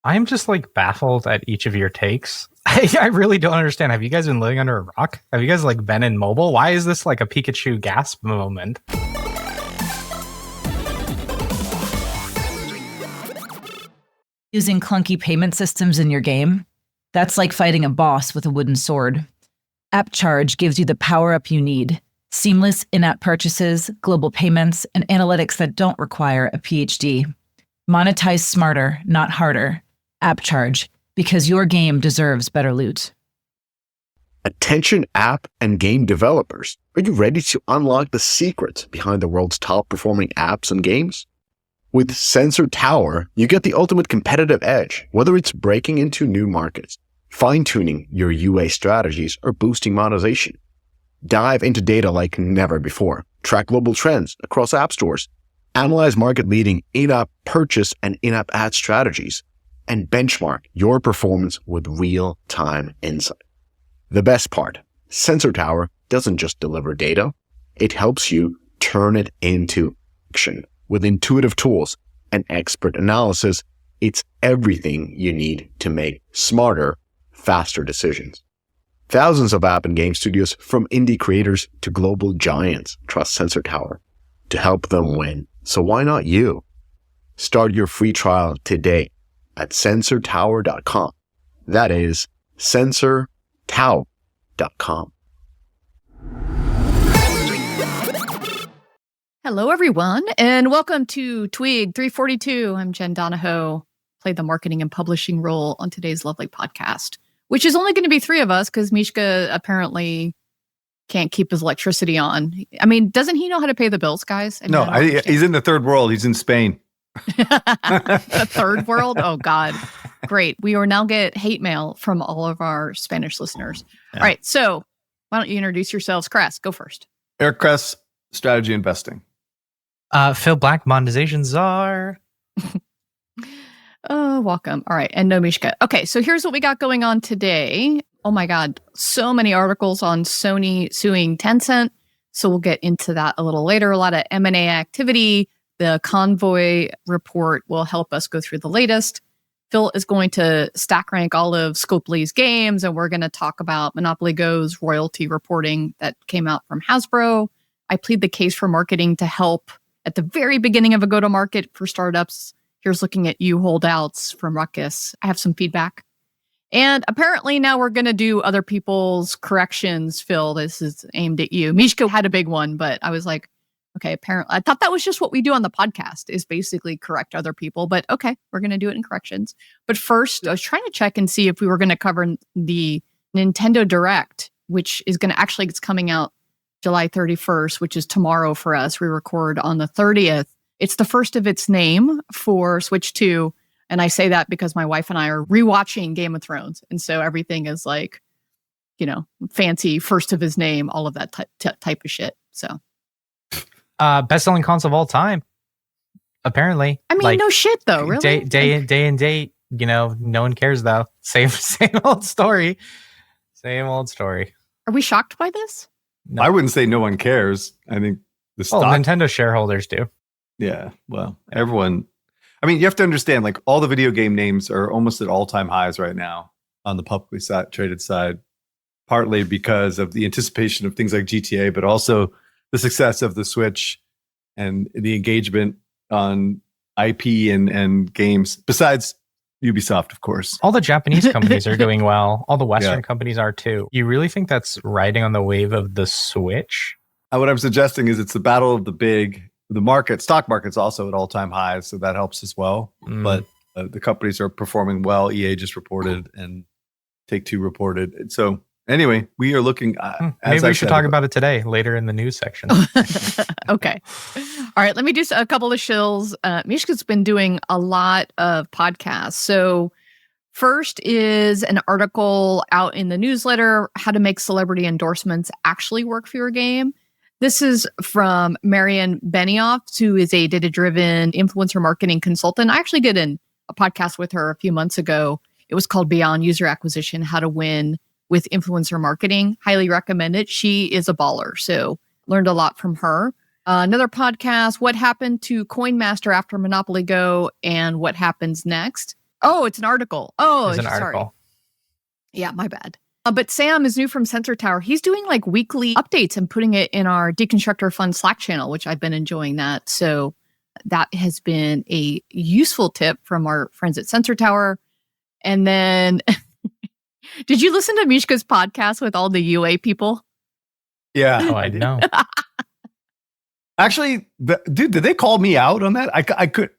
I'm just like baffled at each of your takes. I really don't understand. Have you guys been living under a rock? Have you guys like been in mobile? Why is this like a Pikachu gasp moment? Using clunky payment systems in your game? That's like fighting a boss with a wooden sword. AppCharge gives you the power-up you need. Seamless in-app purchases, global payments, and analytics that don't require a PhD. Monetize smarter, not harder. AppCharge, because your game deserves better loot. Attention app and game developers, are you ready to unlock the secrets behind the world's top-performing apps and games? With Sensor Tower, you get the ultimate competitive edge, whether it's breaking into new markets, fine-tuning your UA strategies, or boosting monetization. Dive into data like never before, track global trends across app stores, analyze market-leading in-app purchase and in-app ad strategies, and benchmark your performance with real-time insight. The best part, Sensor Tower doesn't just deliver data, it helps you turn it into action. With intuitive tools and expert analysis, it's everything you need to make smarter, faster decisions. Thousands of app and game studios, from indie creators to global giants, trust Sensor Tower to help them win. So why not you? Start your free trial today at sensortower.com. That is sensortower.com. Hello, everyone, and welcome to TWIG 342. I'm Jen Donahoe, play the marketing and publishing role on today's lovely podcast, which is only going to be three of us because Mishka apparently can't keep his electricity on. I mean, doesn't he know how to pay the bills, guys? He's in the third world. He's in Spain. The third world? Oh, God. Great. We will now get hate mail from all of our Spanish listeners. Yeah. All right, so why don't you introduce yourselves? Kress, go first. Eric Kress, strategy investing. Phil Black, monetization czar. Oh, welcome. All right. And no Mishka. Okay. So here's what we got going on today. Oh my God. So many articles on Sony suing Tencent. So we'll get into that a little later. A lot of M&A activity. The Convoy report will help us go through the latest. Phil is going to stack rank all of Scopley's games, and we're going to talk about Monopoly Go's royalty reporting that came out from Hasbro. I plead the case for marketing to help at the very beginning of a go-to-market for startups. Here's looking at you, Holdouts from Ruckus. I have some feedback. And apparently now we're going to do other people's corrections. Phil, this is aimed at you. Mishka had a big one, but I was like, okay, apparently I thought that was just what we do on the podcast, is basically correct other people. But okay, we're going to do it in corrections. But first, I was trying to check and see if we were going to cover the Nintendo Direct, which is going to actually, it's coming out July 31st, which is tomorrow for us. We record on the 30th. It's the first of its name for Switch 2. And I say that because my wife and I are rewatching Game of Thrones. And so everything is like, you know, fancy, first of his name, all of that type of shit. So, best-selling console of all time, apparently. I mean, like, no shit though, really. Day and date. You know, no one cares though. Same old story. Same old story. Are we shocked by this? No. I wouldn't say no one cares. I think the stock. Nintendo shareholders do. Yeah, well, everyone. I mean, you have to understand, like, all the video game names are almost at all-time highs right now on the publicly traded side, partly because of the anticipation of things like GTA, but also the success of the Switch and the engagement on IP and games, besides Ubisoft, of course. All the Japanese companies are doing well. All the Western companies are too. You really think that's riding on the wave of the Switch? What I'm suggesting is it's the battle of the big. The stock market's also at all-time highs, so that helps as well. But the companies are performing well. EA just reported, and Take-Two reported. And so anyway, we are looking. Maybe we should talk about it today, later in the news section. Okay. All right. Let me do a couple of shills. Mishka's been doing a lot of podcasts. So first is an article out in the newsletter, How to Make Celebrity Endorsements Actually Work for Your Game. This is from Marian Benioff, who is a data-driven influencer marketing consultant. I actually did a podcast with her a few months ago. It was called Beyond User Acquisition, How to Win with Influencer Marketing. Highly recommend it. She is a baller, so learned a lot from her. Another podcast, What Happened to Coin Master After Monopoly Go and What Happens Next. Oh, it's an article. Oh, There's an sorry. article. Yeah, my bad. But Sam is new from Sensor Tower. He's doing like weekly updates and putting it in our Deconstructor Fun Slack channel, which I've been enjoying that. So that has been a useful tip from our friends at Sensor Tower. And then, did you listen to Mishka's podcast with all the UA people? Yeah. Oh, I know. Actually, dude, did they call me out on that? I could.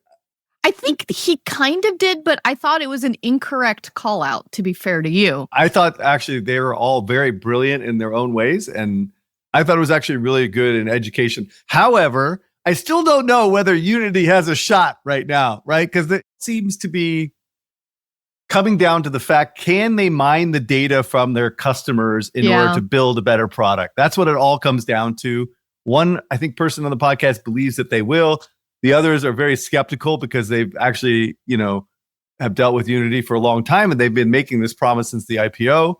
I think he kind of did, but I thought it was an incorrect call out, to be fair to you. I thought actually they were all very brilliant in their own ways. And I thought it was actually really good in education. However, I still don't know whether Unity has a shot right now, right? Because it seems to be coming down to the fact, can they mine the data from their customers in order to build a better product? That's what it all comes down to. One, I think, person on the podcast believes that they will. The others are very skeptical because they've actually, have dealt with Unity for a long time and they've been making this promise since the IPO.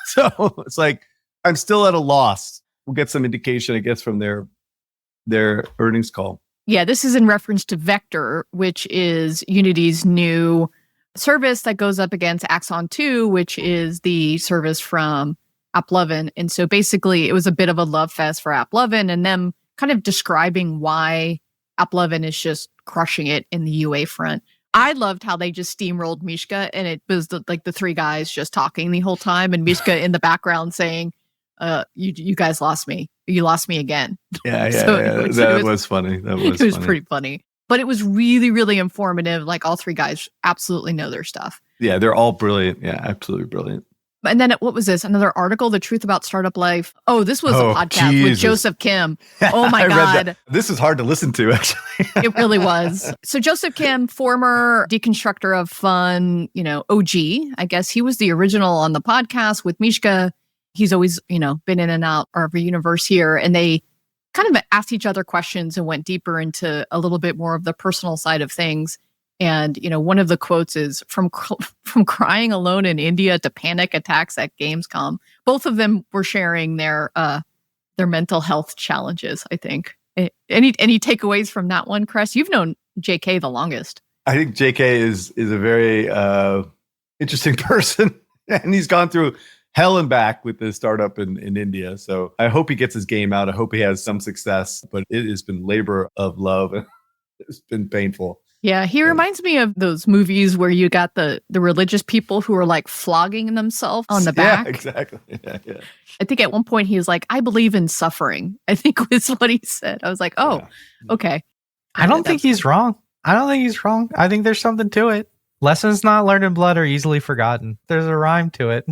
So it's like, I'm still at a loss. We'll get some indication, I guess, from their earnings call. Yeah, this is in reference to Vector, which is Unity's new service that goes up against Axon 2, which is the service from AppLovin. And so basically it was a bit of a love fest for AppLovin and them kind of describing why AppLovin is just crushing it in the UA front. I loved how they just steamrolled Mishka and it was the three guys just talking the whole time and Mishka in the background saying, you guys lost me. You lost me again. Yeah. So that was funny. It was pretty funny. But it was really, really informative. Like all three guys absolutely know their stuff. Yeah, they're all brilliant. Yeah, absolutely brilliant. And then what was this? Another article, The Truth About Startup Life. Oh, this was a podcast with Joseph Kim. Oh my God. This is hard to listen to, actually. It really was. So Joseph Kim, former Deconstructor of Fun, OG, I guess he was the original on the podcast with Mishka. He's always, been in and out of a universe here. And they kind of asked each other questions and went deeper into a little bit more of the personal side of things. And, one of the quotes is from crying alone in India to panic attacks at Gamescom. Both of them were sharing their mental health challenges, I think. Any takeaways from that one, Cress? You've known JK the longest. I think JK is a very interesting person. And he's gone through hell and back with this startup in India. So I hope he gets his game out. I hope he has some success. But it has been labor of love. It's been painful. Yeah, he reminds me of those movies where you got the religious people who are like flogging themselves on the back. Yeah, exactly. Yeah. I think at one point he was like, I believe in suffering, I think was what he said. I was like, okay. I don't think he's wrong. I think there's something to it. Lessons not learned in blood are easily forgotten. There's a rhyme to it.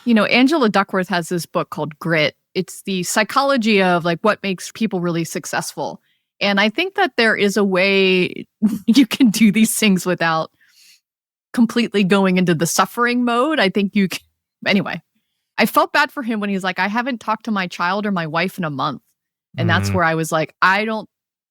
Angela Duckworth has this book called Grit. It's the psychology of like what makes people really successful. And I think that there is a way you can do these things without completely going into the suffering mode. I think you can. Anyway, I felt bad for him when he's like, I haven't talked to my child or my wife in a month. And that's where I was like, I don't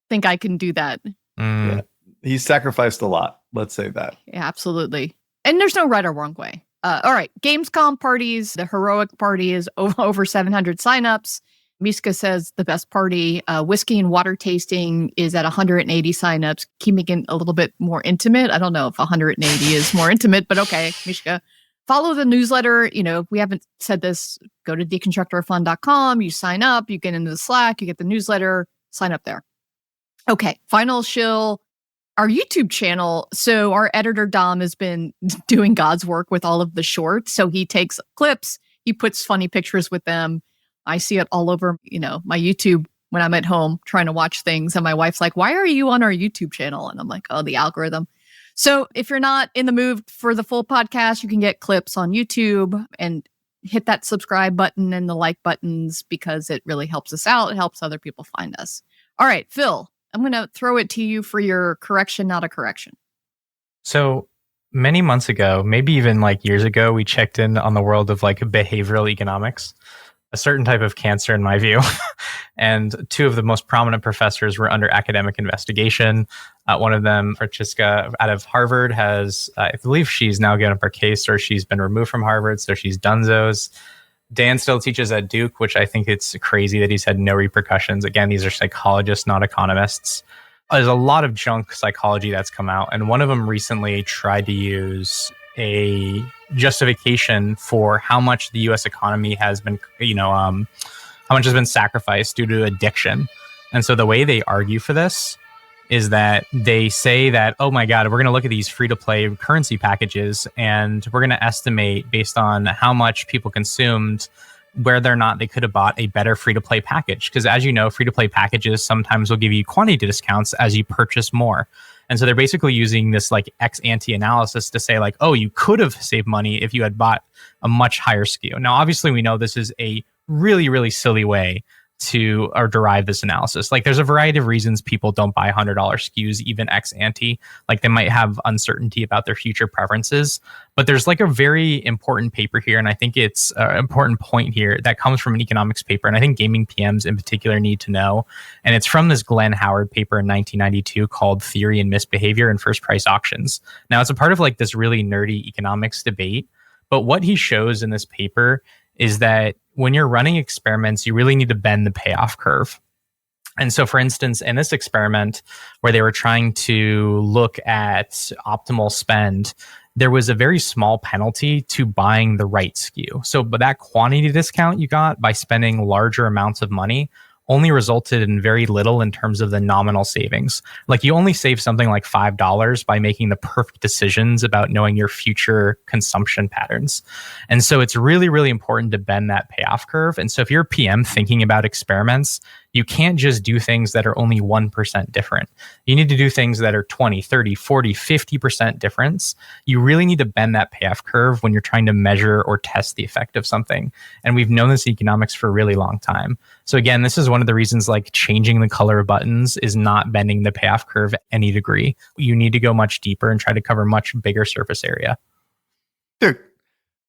think I can do that. Yeah. He sacrificed a lot. Let's say that. Yeah, absolutely. And there's no right or wrong way. All right. Gamescom parties. The heroic party is over 700 signups. Mishka says the best party, whiskey and water tasting, is at 180 signups, keeping it a little bit more intimate. I don't know if 180 is more intimate, but okay, Mishka. Follow the newsletter. If we haven't said this, go to deconstructorfun.com. You sign up, you get into the Slack, you get the newsletter, sign up there. Okay, final shill. Our YouTube channel. So our editor, Dom, has been doing God's work with all of the shorts. So he takes clips, he puts funny pictures with them. I see it all over, my YouTube when I'm at home trying to watch things. And my wife's like, why are you on our YouTube channel? And I'm like, oh, the algorithm. So if you're not in the mood for the full podcast, you can get clips on YouTube and hit that subscribe button and the like buttons because it really helps us out. It helps other people find us. All right, Phil, I'm going to throw it to you for your correction, not a correction. So many months ago, maybe even like years ago, we checked in on the world of like behavioral economics. A certain type of cancer, in my view. And two of the most prominent professors were under academic investigation. One of them, Francesca, out of Harvard, has, I believe she's now given up her case or she's been removed from Harvard, so she's donezo's. Dan still teaches at Duke, which I think it's crazy that he's had no repercussions. Again, these are psychologists, not economists. There's a lot of junk psychology that's come out, and one of them recently tried to use a justification for how much the U.S. economy has been, how much has been sacrificed due to addiction. And so the way they argue for this is that they say that, oh my God, we're going to look at these free-to-play currency packages, and we're going to estimate based on how much people consumed whether or not they could have bought a better free-to-play package. Because as you know, free-to-play packages sometimes will give you quantity discounts as you purchase more. And so they're basically using this like ex-ante analysis to say like, oh, you could have saved money if you had bought a much higher SKU. Now, obviously, we know this is a really, really silly way to or derive this analysis. Like there's a variety of reasons people don't buy $100 SKUs, even ex ante. Like they might have uncertainty about their future preferences, but there's like a very important paper here. And I think it's an important point here that comes from an economics paper. And I think gaming PMs in particular need to know. And it's from this Glenn Howard paper in 1992 called Theory and Misbehavior in First Price Auctions. Now it's a part of like this really nerdy economics debate, but what he shows in this paper is that when you're running experiments, you really need to bend the payoff curve. And so, for instance, in this experiment where they were trying to look at optimal spend, there was a very small penalty to buying the right SKU. So, but that quantity discount you got by spending larger amounts of money only resulted in very little in terms of the nominal savings. Like you only save something like $5 by making the perfect decisions about knowing your future consumption patterns. And so it's really, really important to bend that payoff curve. And so if you're a PM thinking about experiments, you can't just do things that are only 1% different. You need to do things that are 20, 30, 40, 50% difference. You really need to bend that payoff curve when you're trying to measure or test the effect of something. And we've known this in economics for a really long time. So again, this is one of the reasons like changing the color of buttons is not bending the payoff curve any degree. You need to go much deeper and try to cover much bigger surface area. Dude,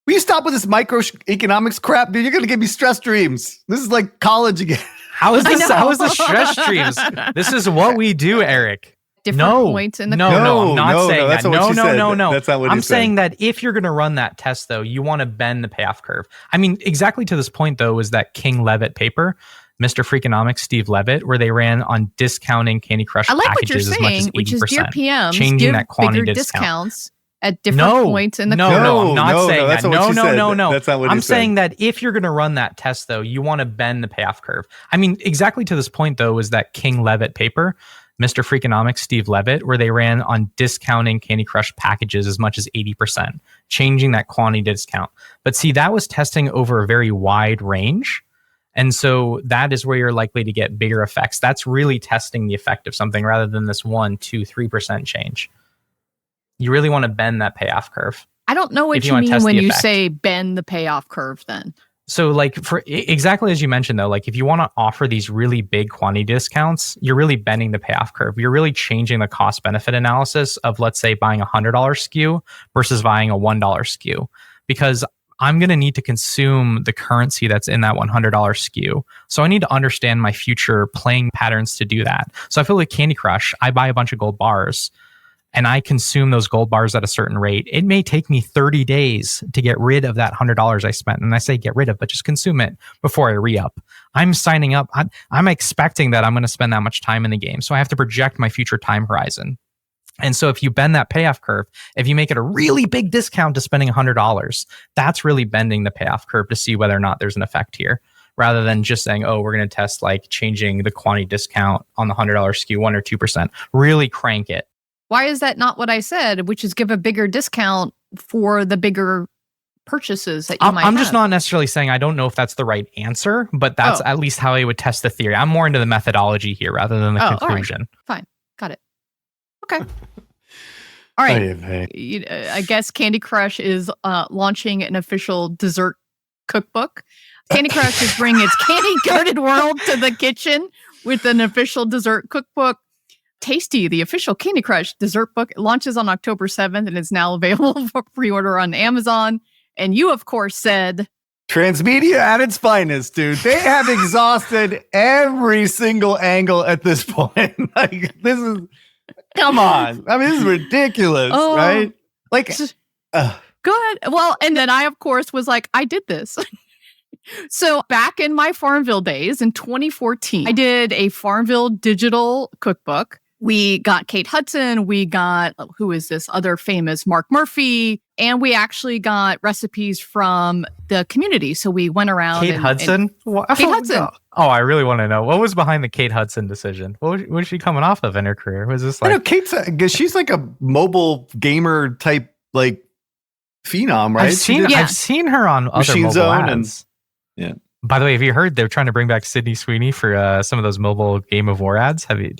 will you stop with this microeconomics crap, dude? You're going to give me stress dreams. This is like college again. How is this? How is this stress streams? This is what we do, Eric. Different points in the No, I'm not saying that. No. That's not what I'm he said. saying that if you're going to run that test, though, you want to bend the payoff curve. I mean, exactly to this point, though, was that King Levitt paper, Mr. Freakonomics, Steve Levitt, where they ran on discounting Candy Crush packages as much as 80%. Which is dear PMs, changing give that quantity bigger discount. discounts at different points in the No, I'm not saying that. No. That's not what I'm he said. saying that if you're going to run that test, though, you want to bend the payoff curve. I mean, exactly to this point, though, was that King Levitt paper, Mr. Freakonomics, Steve Levitt, where they ran on discounting Candy Crush packages as much as 80%, changing that quantity discount. But see, that was testing over a very wide range. And so that is where you're likely to get bigger effects. That's really testing the effect of something rather than this 1, 2, 3% change. You really want to bend that payoff curve. I don't know what you mean when you say bend the payoff curve then. So like for exactly as you mentioned, though, like if you want to offer these really big quantity discounts, you're really bending the payoff curve. You're really changing the cost benefit analysis of, let's say, buying a $100 SKU versus buying a $1 SKU, because I'm going to need to consume the currency that's in that $100 SKU. So I need to understand my future playing patterns to do that. So I feel like Candy Crush, I buy a bunch of gold bars and I consume those gold bars at a certain rate. It may take me 30 days to get rid of that $100 I spent. And I say get rid of, but just consume it before I re-up. I'm signing up. I'm expecting that I'm going to spend that much time in the game. So I have to project my future time horizon. And so if you bend that payoff curve, if you make it a really big discount to spending $100, that's really bending the payoff curve to see whether or not there's an effect here, rather than just saying, oh, we're going to test like changing the quantity discount on the $100 SKU 1 or 2%. Really crank it. Why is that not what I said, which is give a bigger discount for the bigger purchases that you might have? I'm just not necessarily saying I don't know if that's the right answer, but that's at least how I would test the theory. I'm more into the methodology here rather than the conclusion. All right. Fine. Got it. Okay. All right. I guess Candy Crush is launching an official dessert cookbook. Candy Crush is bringing its candy-coated world to the kitchen with an official dessert cookbook. Tasty, the official Candy Crush dessert book, launches on October 7th and is now available for pre-order on Amazon. And you, of course, said... Transmedia at its finest, dude. They have exhausted every single angle at this point. Like, this is... Come on. I mean, this is ridiculous, right? Like... Go ahead. Well, and then I, of course, was like, I did this. So back in my Farmville days in 2014, I did a Farmville digital cookbook We got Kate Hudson. We got, who is this other famous, Mark Murphy. And we actually got recipes from the community. So we went around. Kate Hudson? Kate Hudson. Oh, I really want to know. What was behind the Kate Hudson decision? What was she coming off of in her career? Was this like... I know Kate's, she's like a mobile gamer type, like, phenom, right? I've seen her on other Machine mobile Zone ads. Yeah. By the way, have you heard they're trying to bring back Sydney Sweeney for some of those mobile Game of War ads? Have you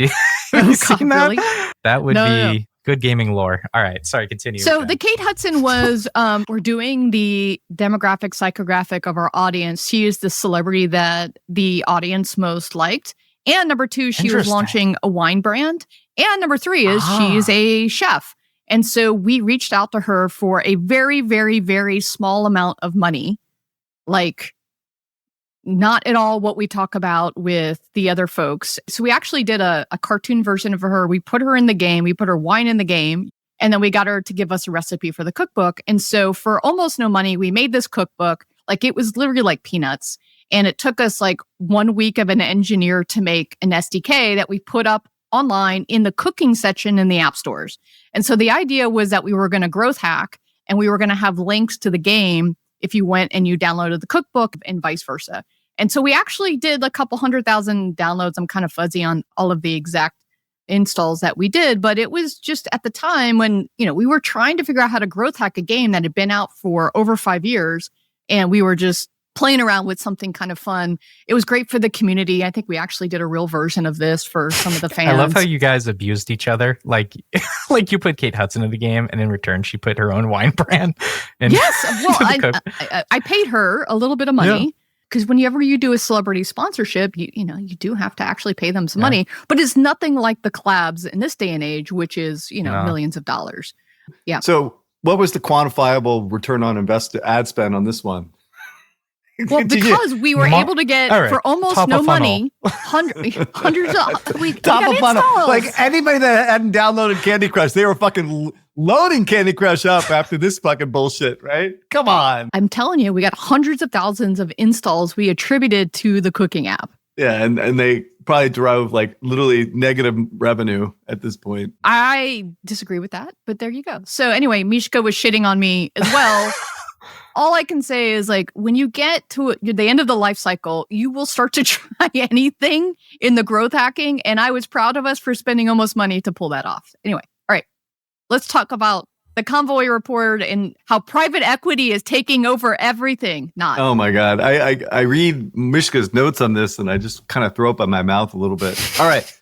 seen that? Really? That would be good gaming lore. All right, sorry, continue. So the Kate Hudson was, we're doing the demographic, psychographic of our audience. She is the celebrity that the audience most liked. And number 2, she was launching a wine brand. And number 3 is she's a chef. And so we reached out to her for a very, very, very small amount of money. Like, not at all what we talk about with the other folks. So we actually did a cartoon version of her. We put her in the game. We put her wine in the game. And then we got her to give us a recipe for the cookbook. And so for almost no money, we made this cookbook. Like, it was literally like peanuts. And it took us like 1 week of an engineer to make an SDK that we put up online in the cooking section in the app stores. And so the idea was that we were going to growth hack and we were going to have links to the game if you went and you downloaded the cookbook and vice versa. And so we actually did a couple 100,000 downloads. I'm kind of fuzzy on all of the exact installs that we did, but it was just at the time when, we were trying to figure out how to growth hack a game that had been out for over 5 years. And we were just playing around with something kind of fun. It was great for the community. I think we actually did a real version of this for some of the fans. I love how you guys abused each other. Like you put Kate Hudson in the game, and in return, she put her own wine brand. Yes, well, I paid her a little bit of money. Yeah. Because whenever you do a celebrity sponsorship, you do have to actually pay them some money. But it's nothing like the collabs in this day and age, which is, millions of dollars. Yeah. So what was the quantifiable return on ad spend on this one? Well, because we were able to get, for almost no money, hundreds of top of funnel. Like, anybody that hadn't downloaded Candy Crush, they were fucking loading Candy Crush up after this fucking bullshit, right? Come on. I'm telling you, we got hundreds of thousands of installs we attributed to the cooking app. Yeah, and they probably drove like literally negative revenue at this point. I disagree with that, but there you go. So anyway, Mishka was shitting on me as well. All I can say is, like, when you get to the end of the life cycle, you will start to try anything in the growth hacking. And I was proud of us for spending almost money to pull that off. Anyway, all right, let's talk about the Convoy report and how private equity is taking over everything. Oh my God. I read Mishka's notes on this and I just kind of throw up in my mouth a little bit. All right.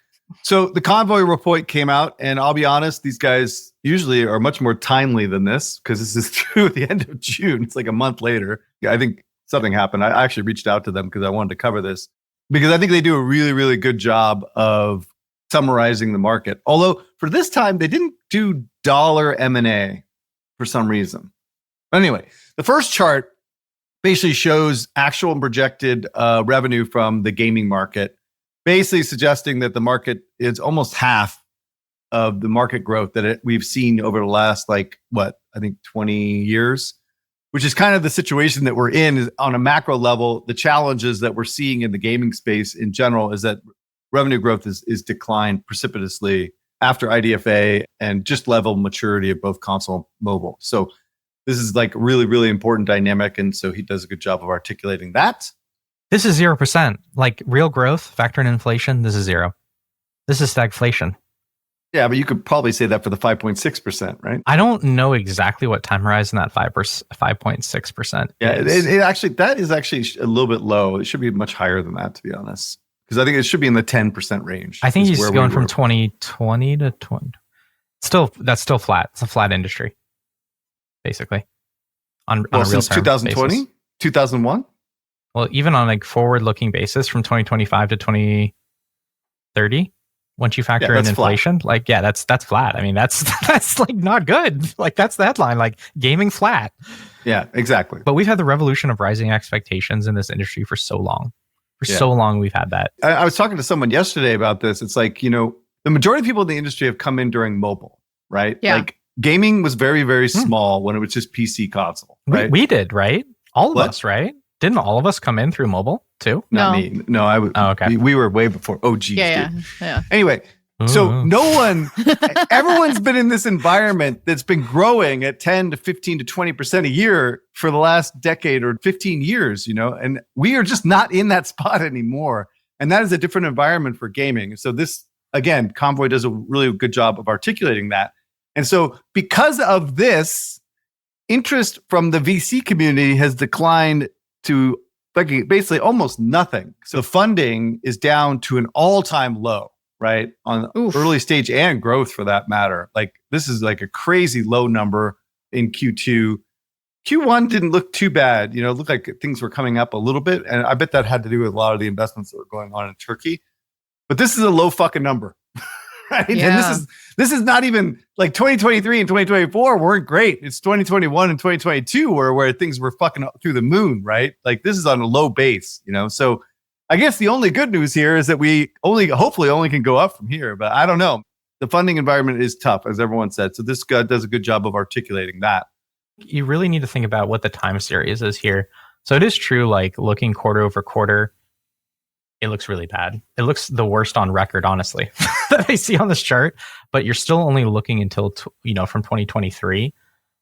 So the Convoy report came out, and I'll be honest, these guys usually are much more timely than this because this is through the end of June. It's like a month later. I think something happened. I actually reached out to them because I wanted to cover this because I think they do a really, really good job of summarizing the market. Although for this time, they didn't do dollar M&A for some reason. But anyway, the first chart basically shows actual and projected revenue from the gaming market, basically suggesting that the market is almost half of the market growth that we've seen over the last, 20 years, which is kind of the situation that we're in is on a macro level. The challenges that we're seeing in the gaming space in general is that revenue growth is declined precipitously after IDFA and just level maturity of both console and mobile. So this is like really, really important dynamic. And so he does a good job of articulating that. This is 0%. Like real growth, factor in inflation, this is 0. This is stagflation. Yeah, but you could probably say that for the 5.6%, right? I don't know exactly what time horizon that 5.6%. Yeah, it actually, that is actually a little bit low. It should be much higher than that, to be honest. Because I think it should be in the 10% range. I think he's going from 2020 to 20. That's still flat. It's a flat industry, basically. On a real since 2020, 2001. Well, even on like forward-looking basis from 2025 to 2030, once you factor in inflation, flat. That's flat. I mean, that's like not good. Like that's the headline, like gaming flat. Yeah, exactly. But we've had the revolution of rising expectations in this industry for so long. So long we've had that. I was talking to someone yesterday about this. It's like, the majority of people in the industry have come in during mobile, right? Yeah. Like gaming was very, very small when it was just PC console, right? We did, right? All of us, right? Didn't all of us come in through mobile too? Not me. No, I would. Oh, okay. We were way before OGs. Yeah. Anyway, So everyone's been in this environment that's been growing at 10 to 15 to 20% a year for the last decade or 15 years, and we are just not in that spot anymore. And that is a different environment for gaming. So this, again, Convoy does a really good job of articulating that. And so because of this, interest from the VC community has declined to basically almost nothing. So funding is down to an all-time low. Right? On early stage and growth for that matter. Like this is like a crazy low number in Q2. Q1 didn't look too bad. It looked like things were coming up a little bit. And I bet that had to do with a lot of the investments that were going on in Turkey. But this is a low fucking number. Right? Yeah. And this is not even like 2023 and 2024 weren't great. It's 2021 and 2022 where things were fucking through the moon, right? Like this is on a low base, So I guess the only good news here is that we hopefully only can go up from here, but I don't know. The funding environment is tough, as everyone said. So this guy does a good job of articulating that. You really need to think about what the time series is here. So it is true, like looking quarter over quarter, it looks really bad. It looks the worst on record, honestly, that I see on this chart, but you're still only looking until, from 2023.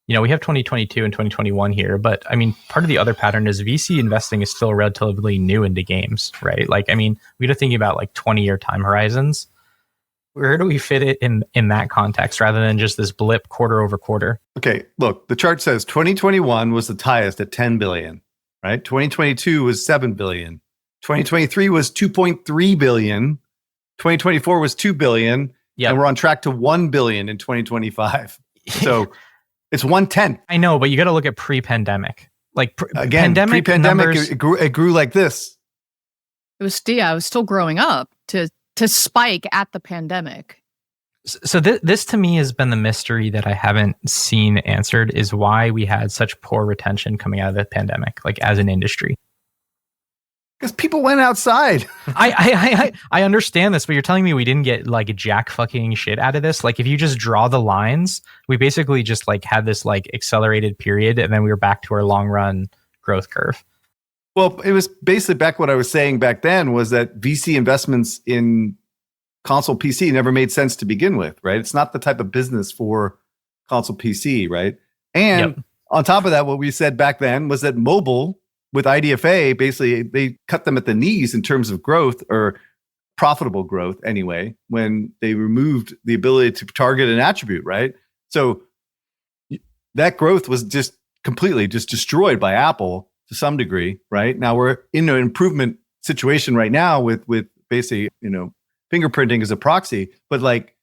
We have 2022 and 2021 here, but I mean, part of the other pattern is VC investing is still relatively new into games, right? Like, I mean, we're thinking about like 20-year time horizons. Where do we fit it in that context rather than just this blip quarter over quarter? Okay, look, the chart says 2021 was the highest at 10 billion, right? 2022 was 7 billion. 2023 was 2.3 billion. 2024 was 2 billion. Yep. And we're on track to 1 billion in 2025. So it's 1/10. I know, but you got to look at pre-pandemic. Like pre-pandemic, numbers, it grew like this. It was still growing up to spike at the pandemic. So this to me has been the mystery that I haven't seen answered, is why we had such poor retention coming out of the pandemic, like as an industry. Because people went outside. I understand this, but you're telling me we didn't get like jack fucking shit out of this? Like if you just draw the lines, we basically just like had this like accelerated period and then we were back to our long run growth curve. Well, it was basically back what I was saying back then was that VC investments in console PC never made sense to begin with, right? It's not the type of business for console PC, right? And on top of that, what we said back then was that mobile with IDFA, basically they cut them at the knees in terms of growth, or profitable growth anyway, when they removed the ability to target an attribute, right? So that growth was just completely just destroyed by Apple to some degree, right? Now we're in an improvement situation right now with basically, fingerprinting as a proxy, but like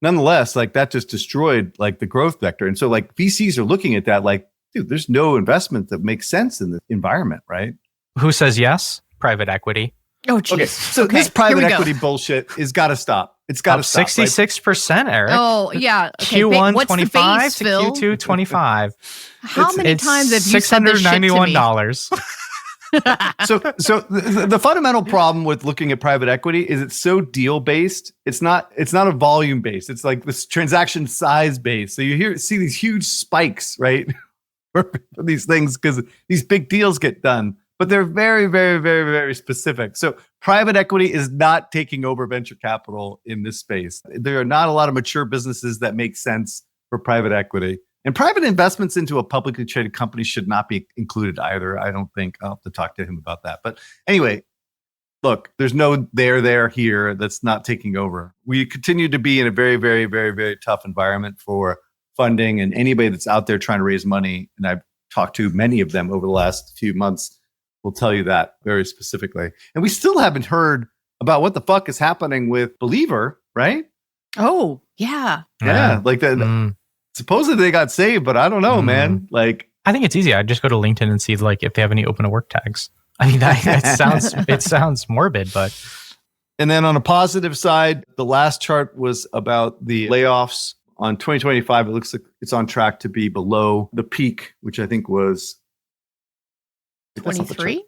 nonetheless, like that just destroyed like the growth vector. And so like VCs are looking at that like, dude, there's no investment that makes sense in the environment, right? Who says yes? Private equity. Oh, geez. Okay, so this private equity bullshit has got to stop. It's got to stop. 66%, Eric. Oh, yeah. Okay. Q1 what's 25 the base, to Phil? Q2 25. How many times have you said this shit to me? $691. So the fundamental problem with looking at private equity is it's so deal based. It's not a volume based. It's like this transaction size based. So you see these huge spikes, right? For these things because these big deals get done, but they're very, very, very, very specific. So private equity is not taking over venture capital in this space. There are not a lot of mature businesses that make sense for private equity. And private investments into a publicly traded company should not be included either. I don't think. I'll have to talk to him about that. But anyway, look, there's no there here that's not taking over. We continue to be in a very, very, very, very tough environment for funding, and anybody that's out there trying to raise money, and I've talked to many of them over the last few months, will tell you that very specifically. And we still haven't heard about what the fuck is happening with Believer, right? Oh, yeah. Yeah, like that. Supposedly they got saved, but I don't know, man. Like, I think it's easy. I just go to LinkedIn and see like if they have any open to work tags. I mean, it sounds morbid, but. And then on a positive side, the last chart was about the layoffs. On 2025, it looks like it's on track to be below the peak, which I think was 23.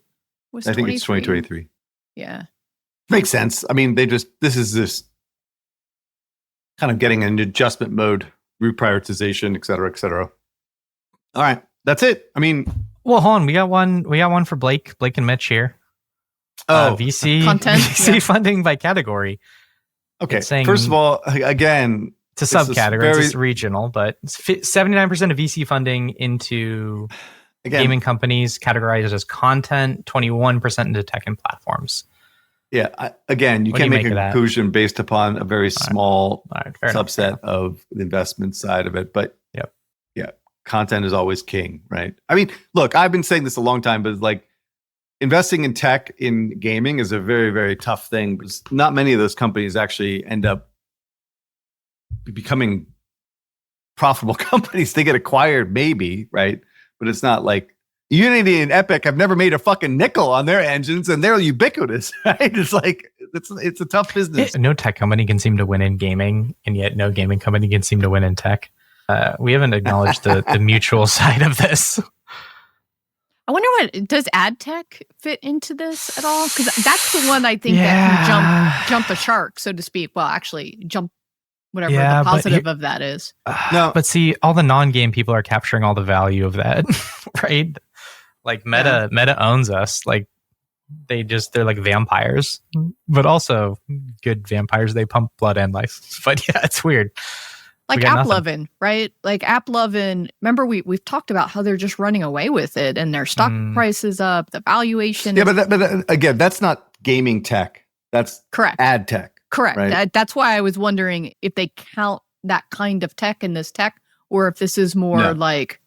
I think it's 2023. Yeah, makes sense. I mean, this is kind of getting an adjustment mode, reprioritization, et cetera, et cetera. All right, that's it. I mean, well, hold on. We got one for Blake and Mitch here. VC content, VC funding by category. Okay. It's saying- First of all, again, It's a This is subcategory. very- It's regional, but 79% of VC funding into again, gaming companies categorized as content, 21% into tech and platforms. yeah. Again, you What do can't you make make a of that? conclusion based upon a very small All right, fair enough, fair subset enough. of the investment side of it. But Yep. yeah, content is always king, right? I mean, look, I've been saying this a long time, but like investing in tech in gaming is a very, very tough thing because not many of those companies actually end up becoming profitable companies. They get acquired, maybe, right? But it's not like Unity and Epic have never made a fucking nickel on their engines, and they're ubiquitous, right? It's like it's a tough business. No tech company can seem to win in gaming, and yet no gaming company can seem to win in tech. We haven't acknowledged the mutual side of this. I wonder what does ad tech fit into this at all? Because that's the one I think that can jump the shark, so to speak. Well, actually, jump whatever Yeah, the but positive of that is. No. But see, all the non-game people are capturing all the value of that, right? Like Meta owns us. Like they're like vampires, but also good vampires. They pump blood and life. But yeah, it's weird. Like We got nothing. AppLovin, right? Like AppLovin. Remember, we've talked about how they're just running away with it, and their stock price is up, the valuation. Yeah, is but again, that's not gaming tech. That's correct. ad tech. Correct. Right. That's why I was wondering if they count that kind of tech in this tech, or if this is more No. like,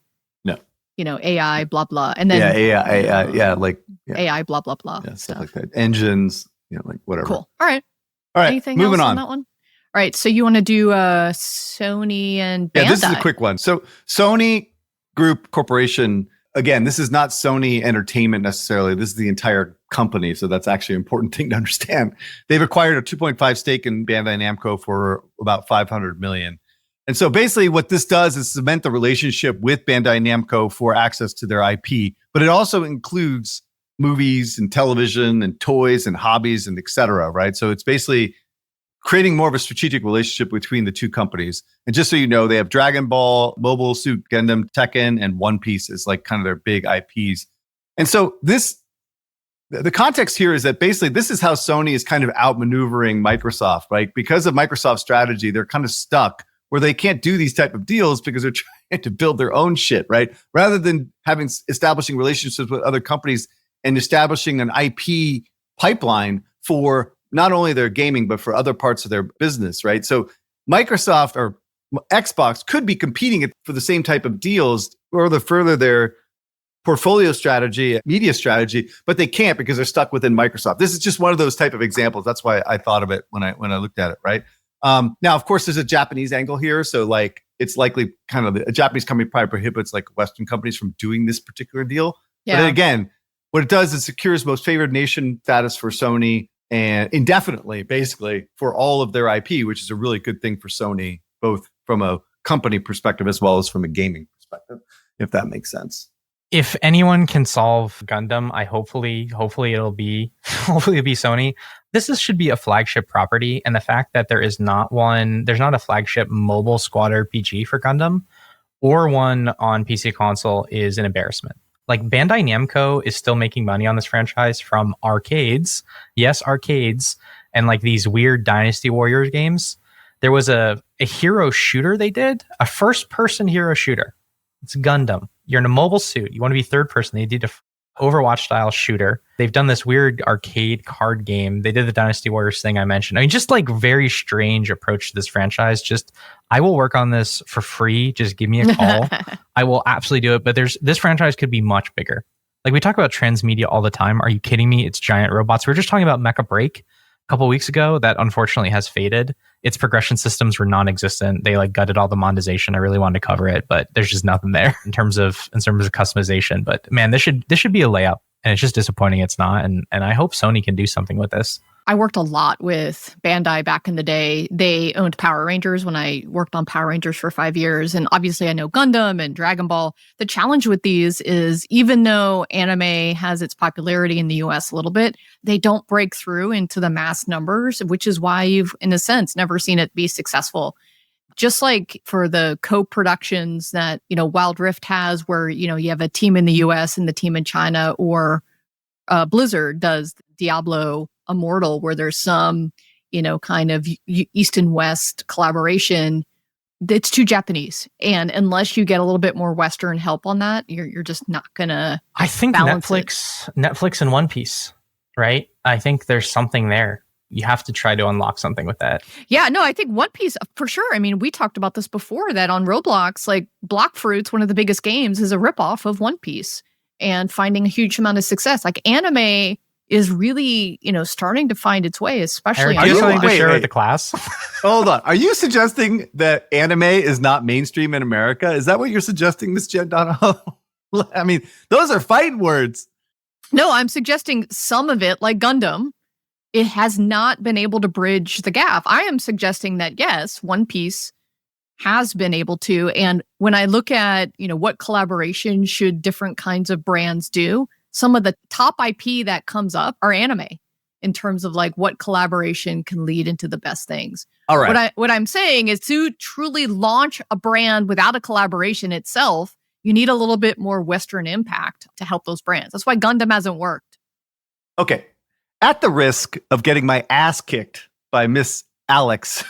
No. AI, blah blah, and then AI, blah blah blah. yeah, stuff like that. Engines, like whatever. Cool. All right. All right. Anything moving else on. that one? All right. So you want to do Sony and Bandai? Yeah, this is a quick one. So Sony Group Corporation, again, this is not Sony Entertainment necessarily. This is the entire company. So that's actually an important thing to understand. They've acquired a 2.5 stake in Bandai Namco for about $500 million. And so basically what this does is cement the relationship with Bandai Namco for access to their IP, but it also includes movies and television and toys and hobbies and et cetera, right? So it's basically creating more of a strategic relationship between the two companies. And just so you know, they have Dragon Ball, Mobile Suit Gundam, Tekken, and One Piece is like kind of their big IPs. And so the context here is that basically this is how Sony is kind of outmaneuvering Microsoft, right? Because of Microsoft's strategy, they're kind of stuck where they can't do these type of deals because they're trying to build their own shit, right? Rather than establishing relationships with other companies and establishing an IP pipeline for not only their gaming, but for other parts of their business, right? So Microsoft or Xbox could be competing for the same type of deals or to further their portfolio strategy, media strategy, but they can't because they're stuck within Microsoft. This is just one of those type of examples. That's why I thought of it when I looked at it, right? Now, of course, there's a Japanese angle here. So like, it's likely kind of a Japanese company probably prohibits like Western companies from doing this particular deal. Yeah. But then again, what it does is secures most favored nation status for Sony and indefinitely, basically, for all of their IP, which is a really good thing for Sony, both from a company perspective as well as from a gaming perspective, if that makes sense. If anyone can solve Gundam, hopefully it'll be Sony. This should be a flagship property, and the fact that there's not a flagship mobile squad RPG for Gundam or one on PC console is an embarrassment. Like Bandai Namco is still making money on this franchise from arcades. Yes, arcades and like these weird Dynasty Warriors games. There was a hero shooter they did, a first-person hero shooter. It's Gundam. You're in a mobile suit. You want to be third person. They did a Overwatch-style shooter. They've done this weird arcade card game. They did the Dynasty Warriors thing I mentioned. I mean, just like very strange approach to this franchise. Just, I will work on this for free. Just give me a call. I will absolutely do it. But this franchise could be much bigger. Like we talk about transmedia all the time. Are you kidding me? It's giant robots. We were just talking about Mecha Break a couple weeks ago that unfortunately has faded. Its progression systems were non-existent. They like gutted all the monetization. I really wanted to cover it, but there's just nothing there in terms of customization. But man, this should be a layup, and it's just disappointing it's not. And I hope Sony can do something with this. I worked a lot with Bandai back in the day. They owned Power Rangers when I worked on Power Rangers for 5 years. And obviously I know Gundam and Dragon Ball. The challenge with these is even though anime has its popularity in the US a little bit, they don't break through into the mass numbers, which is why you've, in a sense, never seen it be successful. Just like for the co-productions that, Wild Rift has where, you have a team in the US and the team in China, or Blizzard does Diablo Immortal, where there's some, kind of East and West collaboration, it's too Japanese. And unless you get a little bit more Western help on that, you're just not gonna. I think Netflix and One Piece, right? I think there's something there. You have to try to unlock something with that. Yeah, no, I think One Piece for sure. I mean, we talked about this before that on Roblox, like Block Fruits, one of the biggest games, is a ripoff of One Piece and finding a huge amount of success. Like anime is really, starting to find its way, especially. Are you trying to share with the class? Hold on. Are you suggesting that anime is not mainstream in America? Is that what you're suggesting, Miss Jen Donahoe? I mean, those are fighting words. No, I'm suggesting some of it, like Gundam, it has not been able to bridge the gap. I am suggesting that, yes, One Piece has been able to. And when I look at, what collaboration should different kinds of brands do, some of the top IP that comes up are anime in terms of like what collaboration can lead into the best things. All right. What I'm saying is to truly launch a brand without a collaboration itself, you need a little bit more Western impact to help those brands. That's why Gundam hasn't worked. Okay. At the risk of getting my ass kicked by Miss Alex.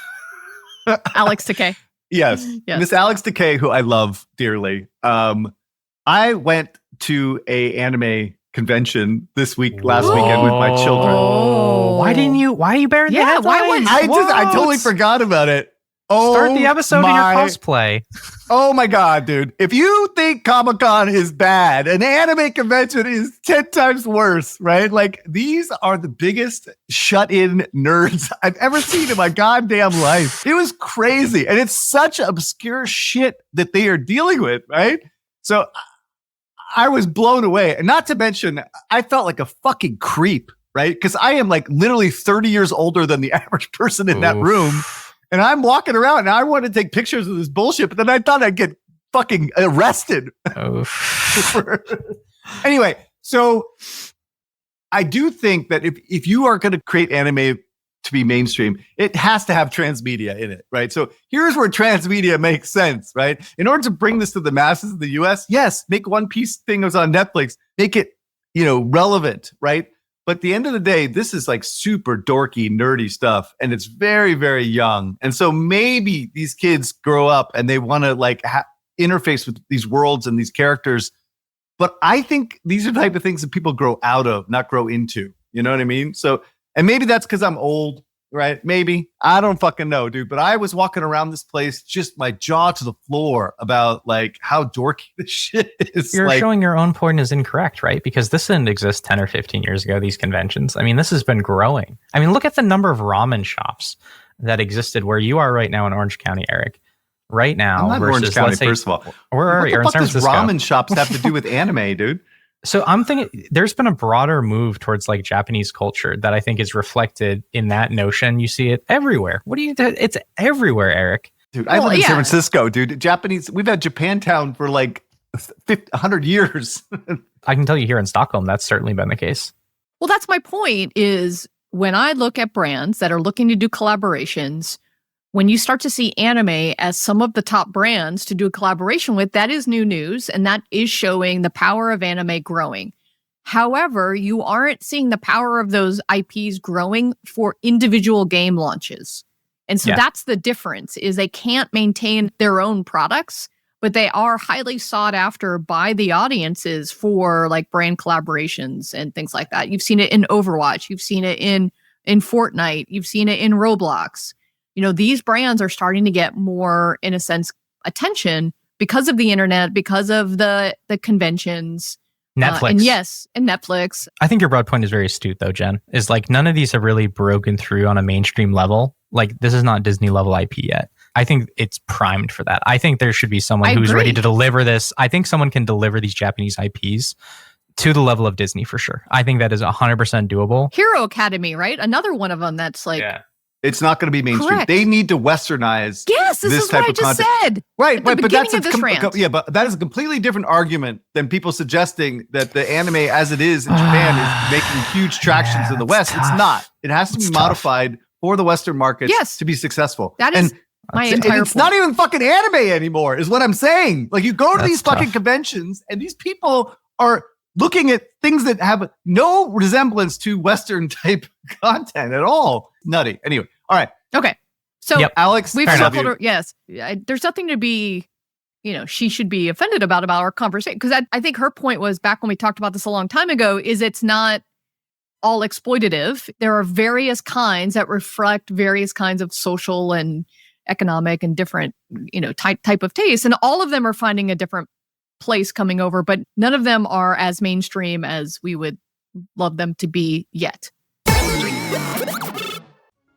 Alex Takei. Yes. Miss Alex Takei, who I love dearly. I went to a anime convention last weekend with my children. Oh, why are you bearing the headlines? I totally forgot about it. Oh, start the episode of your cosplay. Oh my God, dude. If you think Comic-Con is bad, an anime convention is 10 times worse, right? Like these are the biggest shut-in nerds I've ever seen in my goddamn life. It was crazy. And it's such obscure shit that they are dealing with, right? So I was blown away. And not to mention, I felt like a fucking creep, right? Because I am like literally 30 years older than the average person in that room. And I'm walking around and I want to take pictures of this bullshit, but then I thought I'd get fucking arrested. Anyway, so I do think that if you are going to create anime to be mainstream, it has to have transmedia in it, right? So here's where transmedia makes sense, right? In order to bring this to the masses in the US, yes, make One Piece thing was on Netflix, make it, relevant, right? But at the end of the day, this is like super dorky, nerdy stuff. And it's very, very young. And so maybe these kids grow up and they want to like interface with these worlds and these characters. But I think these are the type of things that people grow out of, not grow into. You know what I mean? So, and maybe that's because I'm old, right? Maybe. I don't fucking know, dude. But I was walking around this place, just my jaw to the floor about like how dorky this shit is. You're showing your own point is incorrect, right? Because this didn't exist 10 or 15 years ago, these conventions. I mean, this has been growing. I mean, look at the number of ramen shops that existed where you are right now in Orange County, Eric. Right now. I'm not versus, Orange County, first of all. Where are you? What the fuck does ramen shops have to do with anime, dude? So I'm thinking there's been a broader move towards like Japanese culture that I think is reflected in that notion. You see it everywhere. It's everywhere, Eric. Dude, I live in San Francisco, dude. Japanese, we've had Japantown for like 100 years. I can tell you here in Stockholm, that's certainly been the case. Well, that's my point is when I look at brands that are looking to do collaborations, when you start to see anime as some of the top brands to do a collaboration with, that is new news, and that is showing the power of anime growing. However, you aren't seeing the power of those IPs growing for individual game launches. And so that's the difference, is they can't maintain their own products, but they are highly sought after by the audiences for like brand collaborations and things like that. You've seen it in Overwatch. You've seen it in Fortnite. You've seen it in Roblox. These brands are starting to get more, in a sense, attention because of the internet, because of the conventions. Netflix. And Netflix. I think your broad point is very astute, though, Jen, is like none of these have really broken through on a mainstream level. Like this is not Disney level IP yet. I think it's primed for that. I think there should be someone who's ready to deliver this. I think someone can deliver these Japanese IPs to the level of Disney for sure. I think that is 100% doable. Hero Academy, right? Another one of them that's like... Yeah. It's not going to be mainstream. Correct. They need to westernize. Yes, this is what I just said. Right, but that's but that is a completely different argument than people suggesting that the anime as it is in Japan is making huge tractions in the West. Tough. It's not. It has to be modified for the Western markets to be successful. That is my entire It's not even fucking anime anymore, is what I'm saying. Like you go to these fucking conventions and these people are looking at things that have no resemblance to Western type content at all. Nutty. Anyway, All right. Okay. So Yep. Alex, we've I love circled you. her. Yes. There's nothing to be, she should be offended about our conversation. Because I think her point was back when we talked about this a long time ago, is it's not all exploitative. There are various kinds that reflect various kinds of social and economic and different, type of taste. And all of them are finding a different place coming over, but none of them are as mainstream as we would love them to be yet.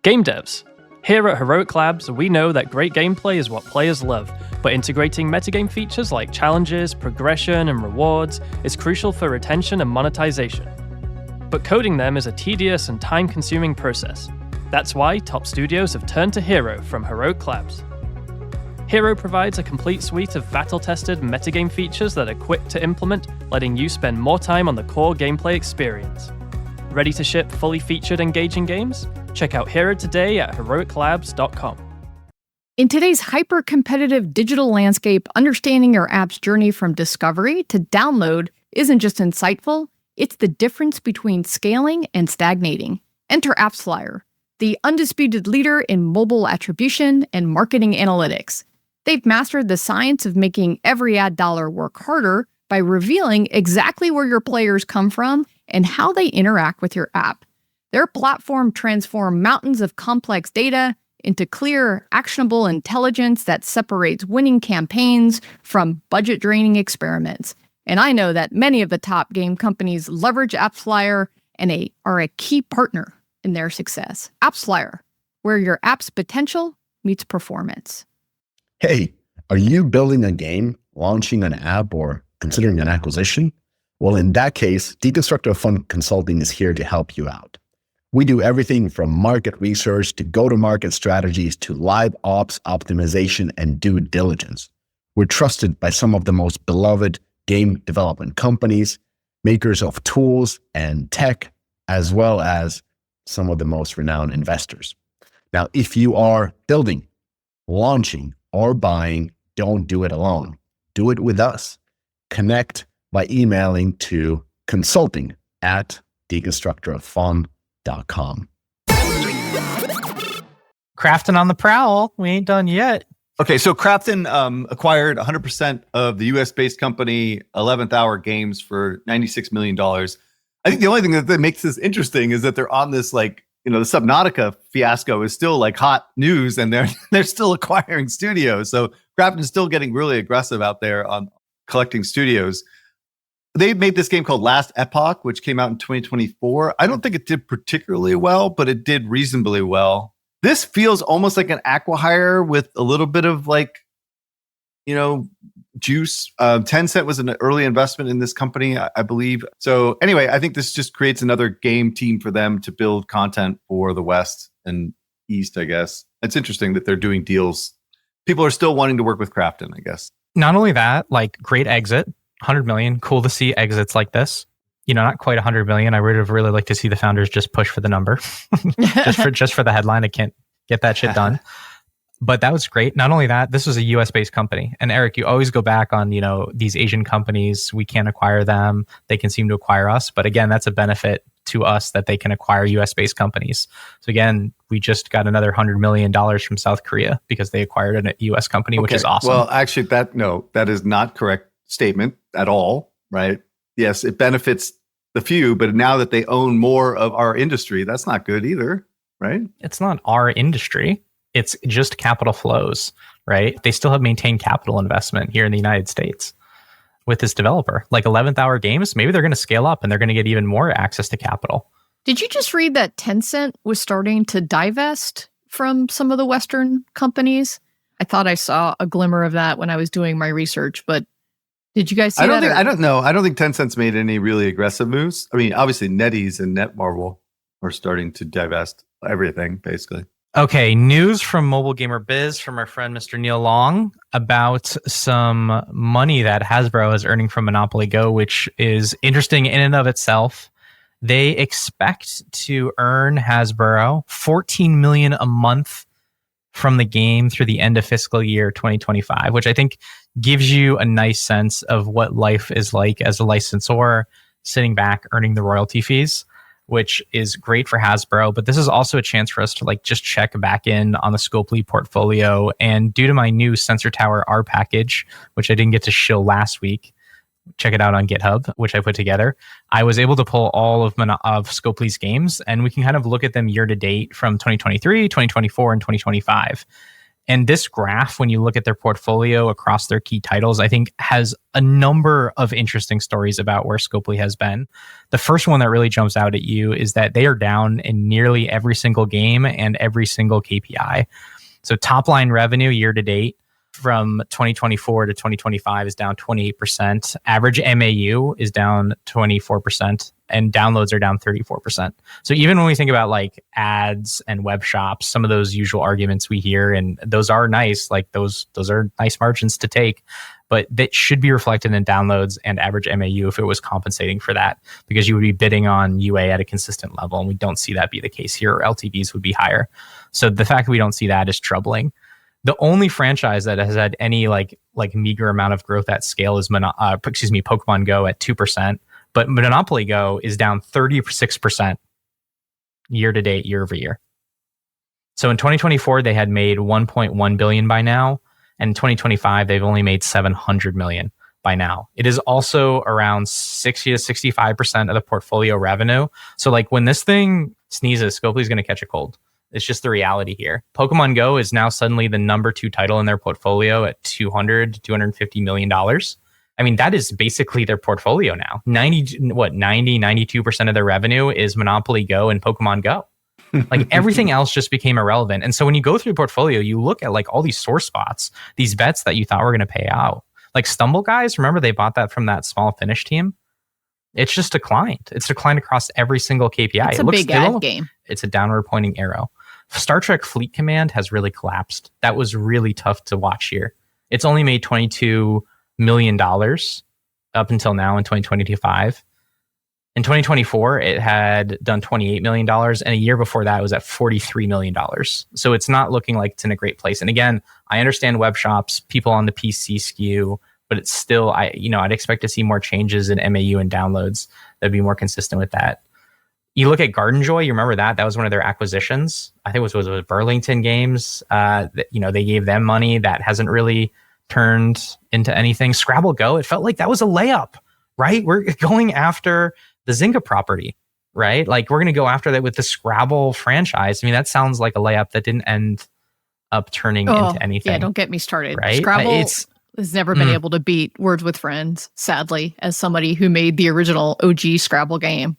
Game devs. Here at Heroic Labs, we know that great gameplay is what players love, but integrating metagame features like challenges, progression, and rewards is crucial for retention and monetization. But coding them is a tedious and time-consuming process. That's why top studios have turned to Hero from Heroic Labs. Hero provides a complete suite of battle-tested metagame features that are quick to implement, letting you spend more time on the core gameplay experience. Ready to ship fully featured engaging games? Check out Hero today at heroiclabs.com. In today's hyper-competitive digital landscape, understanding your app's journey from discovery to download isn't just insightful, it's the difference between scaling and stagnating. Enter AppsFlyer, the undisputed leader in mobile attribution and marketing analytics. They've mastered the science of making every ad dollar work harder by revealing exactly where your players come from and how they interact with your app. Their platform transforms mountains of complex data into clear, actionable intelligence that separates winning campaigns from budget-draining experiments. And I know that many of the top game companies leverage AppsFlyer and are a key partner in their success. AppsFlyer, where your app's potential meets performance. Hey, are you building a game, launching an app, or considering an acquisition? Well, in that case, Deconstructor Fund Consulting is here to help you out. We do everything from market research to go-to-market strategies to live ops optimization and due diligence. We're trusted by some of the most beloved game development companies, makers of tools and tech, as well as some of the most renowned investors. Now, if you are building, launching, or buying, don't do it alone. Do it with us. Connect by emailing to consulting@deconstructorofun.com. Crafton on the prowl. We ain't done yet. Okay, so Crafton acquired 100% of the US-based company 11th Hour Games for $96 million. I think the only thing that makes this interesting is that they're on this, the Subnautica fiasco is still hot news, and they're still acquiring studios. So Crafton is still getting really aggressive out there on collecting studios. They made this game called Last Epoch, which came out in 2024. I don't think it did particularly well, but it did reasonably well. This feels almost like an acqui-hire with a little bit of juice. Tencent was an early investment in this company, I believe. So anyway, I think this just creates another game team for them to build content for the West and East, I guess. It's interesting that they're doing deals. People are still wanting to work with Crafton, I guess. Not only that, great exit, 100 million. Cool to see exits like this. Not quite 100 million. I would have really liked to see the founders just push for the number. just for the headline. I can't get that shit done. But that was great. Not only that, this was a US-based company. And Eric, you always go back on, these Asian companies, we can't acquire them. They can seem to acquire us. But again, that's a benefit to us that they can acquire US-based companies. So again, we just got another $100 million from South Korea because they acquired a US company, which is awesome. Well, actually, that is not correct statement at all, right? Yes, it benefits the few, but now that they own more of our industry, that's not good either, right? It's not our industry. It's just capital flows, right? They still have maintained capital investment here in the United States with this developer. 11th Hour Games, maybe they're going to scale up and they're going to get even more access to capital. Did you just read that Tencent was starting to divest from some of the Western companies? I thought I saw a glimmer of that when I was doing my research, but did you guys see that? I don't know. I don't think Tencent's made any really aggressive moves. I mean, obviously NetEase and Netmarble are starting to divest everything, basically. Okay, news from Mobile Gamer Biz from our friend Mr. Neil Long about some money that Hasbro is earning from Monopoly Go, which is interesting in and of itself. They expect to earn Hasbro $14 million a month from the game through the end of fiscal year 2025, which I think gives you a nice sense of what life is like as a licensor, sitting back, earning the royalty fees. which is great for Hasbro. But this is also a chance for us to like just check back in on the Scopley portfolio. And due to my new Sensor Tower R package, which I didn't get to shill last week, check it out on GitHub, which I put together, I was able to pull all of Scopley's games, and we can kind of look at them year to date from 2023, 2024, and 2025. And this graph, when you look at their portfolio across their key titles, I think has a number of interesting stories about where Scopley has been. The first one that really jumps out at you is that they are down in nearly every single game and every single KPI. So top line revenue year to date from 2024 to 2025 is down 28%. Average MAU is down 24%, and downloads are down 34%. So even when we think about like ads and web shops, some of those usual arguments we hear, and those are nice, like those are nice margins to take, but that should be reflected in downloads and average MAU if it was compensating for that, because you would be bidding on UA at a consistent level, and we don't see that be the case here. LTVs would be higher. So the fact that we don't see that is troubling. The only franchise that has had any like meager amount of growth at scale is Pokemon Go at 2%, but Monopoly Go is down 36% year to date, year over year. So in 2024, they had made 1.1 billion by now, and in 2025, they've only made 700 million by now. It is also around 60 to 65% of the portfolio revenue. So like when this thing sneezes, Scopley's going to catch a cold. It's just the reality here. Pokemon Go is now suddenly the number 2 title in their portfolio at $250 million. I mean, that is basically their portfolio now. 92% of their revenue is Monopoly Go and Pokemon Go. Like everything else just became irrelevant. And so when you go through the portfolio, you look at like all these sore spots, these bets that you thought were going to pay out. Like Stumble Guys, remember they bought that from that small Finnish team? It's just declined. It's declined across every single KPI. It's a big ad game. It's a downward pointing arrow. Star Trek Fleet Command has really collapsed. That was really tough to watch here. It's only made $22 million up until now in 2025. In 2024, it had done $28 million. And a year before that, it was at $43 million. So it's not looking like it's in a great place. And again, I understand web shops, people on the PC SKU, but it's still, I'd expect to see more changes in MAU and downloads that'd be more consistent with that. You look at Garden Joy, you remember that? That was one of their acquisitions. I think it was Burlington Games. They gave them money. That hasn't really turned into anything. Scrabble Go, it felt like that was a layup, right? We're going after the Zynga property, right? Like we're going to go after that with the Scrabble franchise. I mean, that sounds like a layup that didn't end up turning into anything. Yeah, don't get me started. Right? Scrabble has never been able to beat Words with Friends, sadly, as somebody who made the original OG Scrabble game.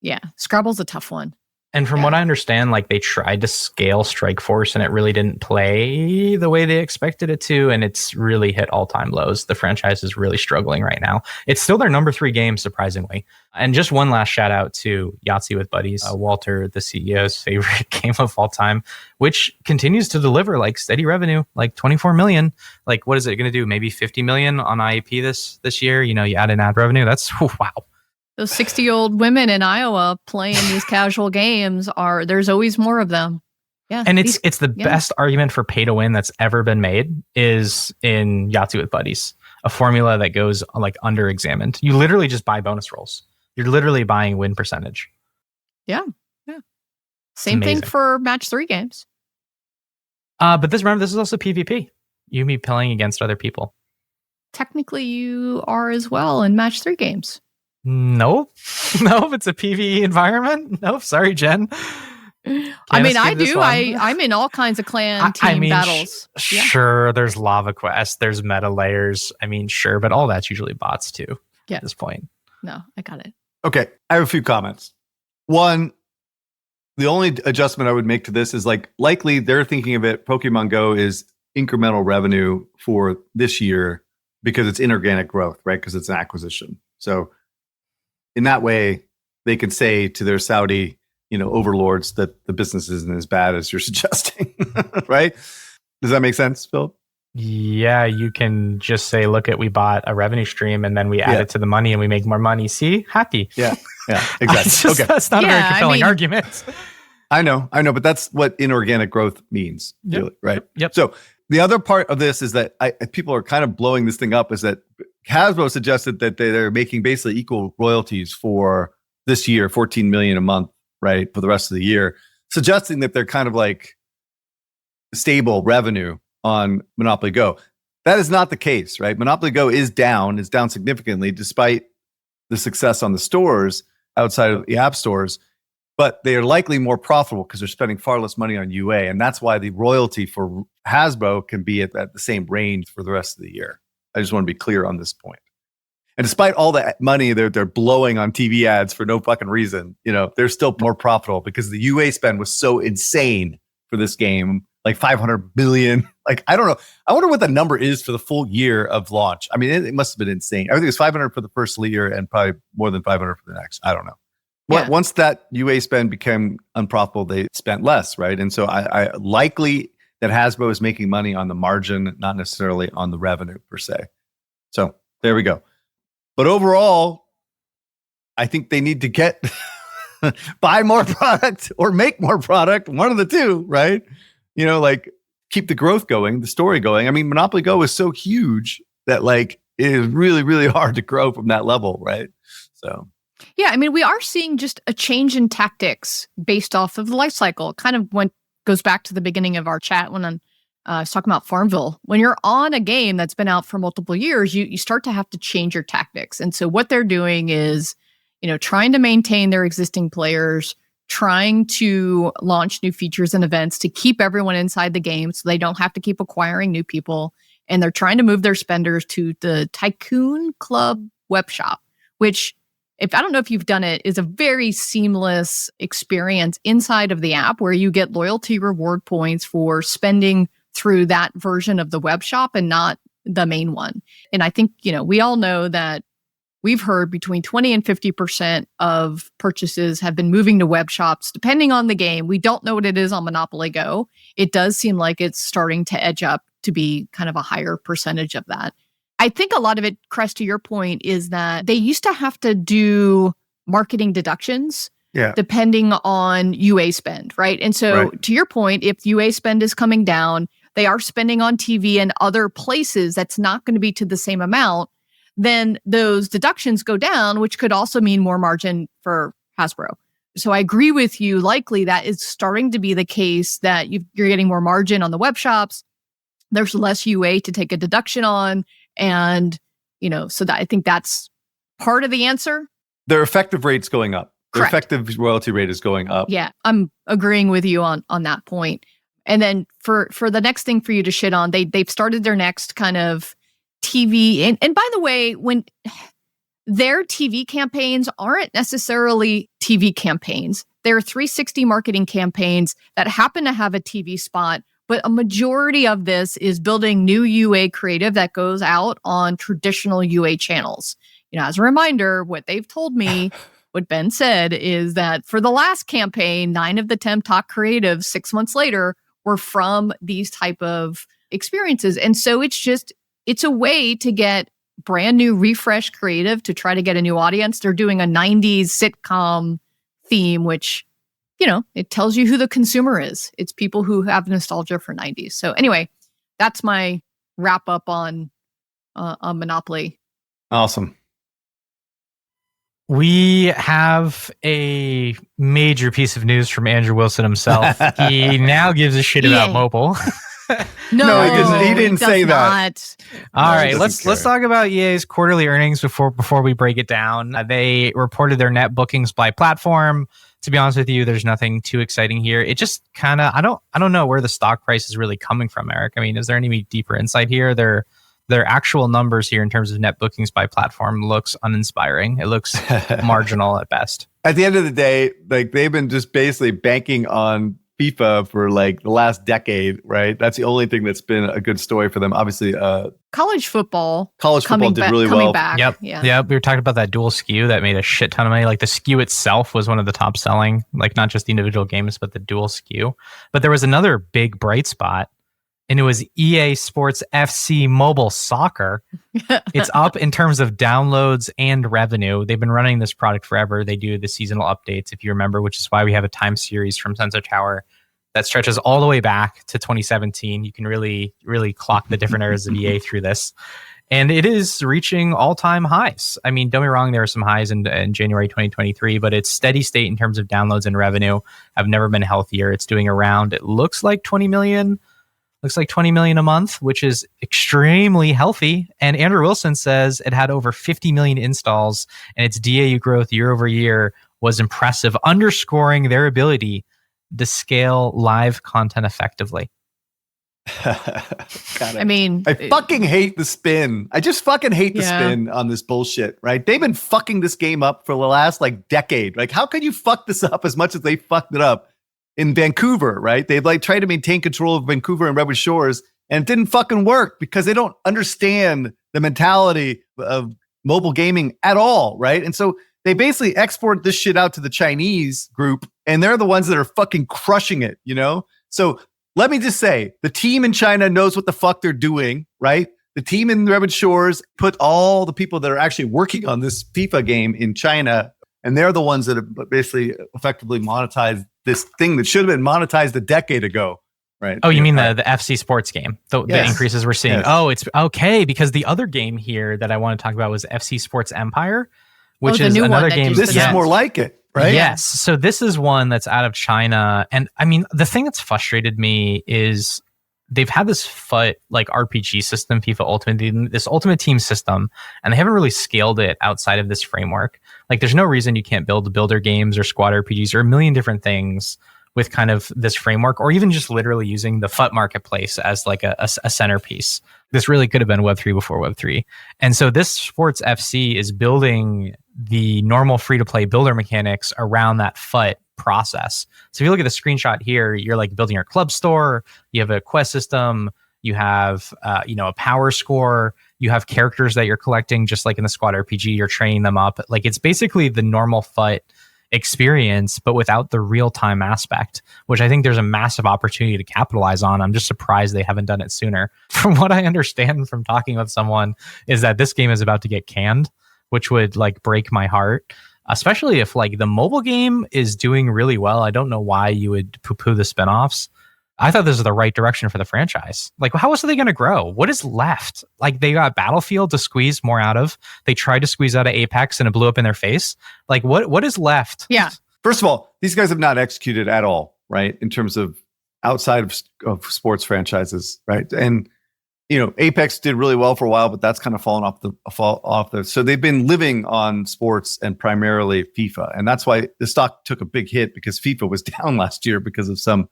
Yeah, Scrabble's a tough one. And from what I understand, like they tried to scale Strike Force and it really didn't play the way they expected it to. And it's really hit all-time lows. The franchise is really struggling right now. It's still their number 3 game, surprisingly. And just one last shout out to Yahtzee with Buddies, Walter, the CEO's favorite game of all time, which continues to deliver like steady revenue, like 24 million. Like, what is it going to do? Maybe 50 million on IAP this year? You add in ad revenue. That's wow. Those 60-year-old women in Iowa playing these casual games there's always more of them. Yeah. And it's the best argument for pay to win that's ever been made is in Yahtzee with Buddies, a formula that goes like under examined. You literally just buy bonus rolls. You're literally buying win percentage. Yeah. Yeah. Same thing for match 3 games. But this is also PvP. You be playing against other people. Technically you are as well in match 3 games. Nope. It's a PvE environment. Nope. Sorry, Jen. I do. I'm in all kinds of clan team battles. Sure, there's lava quests, there's meta layers. Sure, but all that's usually bots too at this point. No, I got it. Okay, I have a few comments. One, the only adjustment I would make to this is likely they're thinking of it, Pokemon Go is incremental revenue for this year because it's inorganic growth, right? Because it's an acquisition. So in that way, they can say to their Saudi, overlords that the business isn't as bad as you're suggesting, right? Does that make sense, Phil? Yeah, you can just say, we bought a revenue stream and then we add it to the money and we make more money. See? Happy. Yeah, exactly. That's not a very compelling argument. I know, but that's what inorganic growth means, really, right? Yep. So the other part of this is that people are kind of blowing this thing up is that Hasbro suggested that they're making basically equal royalties for this year, 14 million a month, right, for the rest of the year, suggesting that they're kind of like stable revenue on Monopoly Go. That is not the case, right? Monopoly Go is down significantly despite the success on the stores outside of the app stores, but they are likely more profitable because they're spending far less money on UA. And that's why the royalty for Hasbro can be at the same range for the rest of the year. I just want to be clear on this point. And despite all that money they're blowing on TV ads for no fucking reason, they're still more profitable because the UA spend was so insane for this game, like 500 billion. Like, I don't know. I wonder what the number is for the full year of launch. I mean, it must have been insane. I think it was 500 for the first year and probably more than 500 for the next. I don't know. Yeah. Once that UA spend became unprofitable, they spent less, right? And so I likely that Hasbro is making money on the margin, not necessarily on the revenue per se. So there we go. But overall, I think they need to buy more product or make more product, one of the two, right? Like keep the growth going, the story going. I mean, Monopoly Go is so huge that like it is really, really hard to grow from that level, right? So. Yeah, I mean, we are seeing just a change in tactics based off of the life cycle. It kind of goes back to the beginning of our chat when I was talking about Farmville. When you're on a game that's been out for multiple years, you start to have to change your tactics. And so what they're doing is, trying to maintain their existing players, trying to launch new features and events to keep everyone inside the game so they don't have to keep acquiring new people. And they're trying to move their spenders to the Tycoon Club web shop, which, I don't know if you've done it, is a very seamless experience inside of the app where you get loyalty reward points for spending through that version of the web shop and not the main one. And I think, we all know that we've heard between 20 and 50% of purchases have been moving to web shops, depending on the game. We don't know what it is on Monopoly Go. It does seem like it's starting to edge up to be kind of a higher percentage of that. I think a lot of it, Crest, to your point, is that they used to have to do marketing deductions depending on UA spend, right? And so to your point, if UA spend is coming down, they are spending on TV and other places that's not going to be to the same amount, then those deductions go down, which could also mean more margin for Hasbro. So I agree with you. Likely that is starting to be the case, that you're getting more margin on the web shops. There's less UA to take a deduction on. And, so that I think that's part of the answer. Their effective rate's going up. Their Correct. effective royalty rate is going up. Yeah, I'm agreeing with you on that point. And then for the next thing for you to shit on, they've started their next kind of TV. And by the way, when their TV campaigns aren't necessarily TV campaigns, they're 360 marketing campaigns that happen to have a TV spot. But a majority of this is building new UA creative that goes out on traditional UA channels. As a reminder, what they've told me, what Ben said, is that for the last campaign, 9 of the 10 top creatives 6 months later were from these type of experiences. And so it's a way to get brand new refresh creative to try to get a new audience. They're doing a 90s sitcom theme, which it tells you who the consumer is. It's people who have nostalgia for 90s. So anyway, that's my wrap up on Monopoly. Awesome. We have a major piece of news from Andrew Wilson himself. He now gives a shit about mobile. No, he didn't say that. All right, let's talk about EA's quarterly earnings before we break it down. They reported their net bookings by platform. To be honest with you, there's nothing too exciting here. It just kind of I don't know where the stock price is really coming from, Eric. I mean, is there any deeper insight here? Their actual numbers here in terms of net bookings by platform looks uninspiring. It looks marginal at best. At the end of the day, like they've been just basically banking on FIFA for like the last decade, right? That's the only thing that's been a good story for them. Obviously, college football did really well. Back. Yep. Yeah. We were talking about that dual SKU that made a shit ton of money. Like the SKU itself was one of the top selling, like not just the individual games, but the dual SKU. But there was another big bright spot, and it was EA Sports FC Mobile Soccer. It's up in terms of downloads and revenue. They've been running this product forever. They do the seasonal updates, if you remember, which is why we have a time series from Sensor Tower that stretches all the way back to 2017. You can really, really clock the different eras of EA through this. And it is reaching all-time highs. I mean, don't get me wrong, there are some highs in January 2023, but it's steady state in terms of downloads and revenue. I've never been healthier. It's doing around, it looks like 20 million. Looks like 20 million a month, which is extremely healthy. And Andrew Wilson says it had over 50 million installs, and its DAU growth year over year was impressive, underscoring their ability to scale live content effectively. I mean, I fucking hate the spin. I just fucking hate the spin on this bullshit, right? They've been fucking this game up for the last like decade. Like, how can you fuck this up as much as they fucked it up in Vancouver, right? They've like tried to maintain control of Vancouver and Redwood Shores, and it didn't fucking work because they don't understand the mentality of mobile gaming at all, right? And so they basically export this shit out to the Chinese group, and they're the ones that are fucking crushing it, you know? So let me just say, the team in China knows what the fuck they're doing, right? The team in Redwood Shores put all the people that are actually working on this FIFA game in China, and they're the ones that have basically effectively monetized this thing that should have been monetized a decade ago, right? Oh, you mean the FC Sports game? The increases we're seeing. Yes. Oh, it's okay, because the other game here that I want to talk about was FC Sports Empire, which is another game. This is more like it. Right? Yes. So this is one that's out of China. And I mean, the thing that's frustrated me is they've had this FUT like RPG system, FIFA Ultimate, this Ultimate Team system, and they haven't really scaled it outside of this framework. Like there's no reason you can't build builder games or squad RPGs or a million different things with kind of this framework, or even just literally using the FUT marketplace as like a centerpiece. This really could have been Web3 before Web3. And so this Sports FC is building the normal free-to-play builder mechanics around that FUT process. So if you look at the screenshot here, you're like building your club store, you have a quest system, you have a power score, you have characters that you're collecting, just like in the squad RPG, you're training them up. Like it's basically the normal FUT experience, but without the real-time aspect, which I think there's a massive opportunity to capitalize on. I'm just surprised they haven't done it sooner. From what I understand from talking with someone is that this game is about to get canned, which would like break my heart, especially if like the mobile game is doing really well. I don't know why you would poo-poo the spinoffs. I thought this was the right direction for the franchise. Like, how else are they going to grow? What is left? Like, they got Battlefield to squeeze more out of. They tried to squeeze out of Apex and it blew up in their face. Like, what is left? Yeah. First of all, these guys have not executed at all, right? In terms of outside of sports franchises, right? And Apex did really well for a while, but that's kind of fallen off the. So they've been living on sports and primarily FIFA, and that's why the stock took a big hit because FIFA was down last year because of some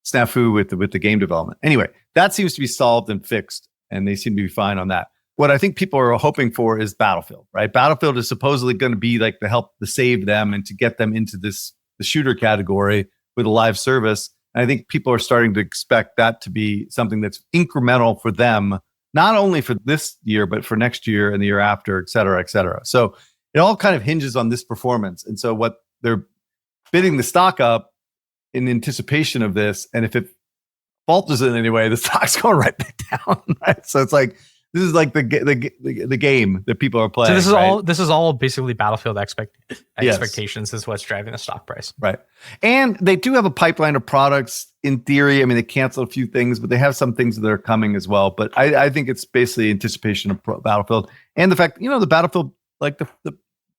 snafu with the game development. Anyway, that seems to be solved and fixed, and they seem to be fine on that. What I think people are hoping for is Battlefield, right? Battlefield is supposedly going to be like to save them and to get them into the shooter category with a live service. And I think people are starting to expect that to be something that's incremental for them, not only for this year, but for next year and the year after, et cetera, et cetera. So it all kind of hinges on this performance. And so what they're bidding the stock up in anticipation of this, and if it falters in any way, the stock's going right back down. Right? So it's like this is like the game that people are playing. So this is all basically Battlefield expectations is what's driving the stock price. Right. And they do have a pipeline of products in theory. I mean, they canceled a few things, but they have some things that are coming as well. But I think it's basically anticipation of Battlefield, and the fact, the Battlefield, like the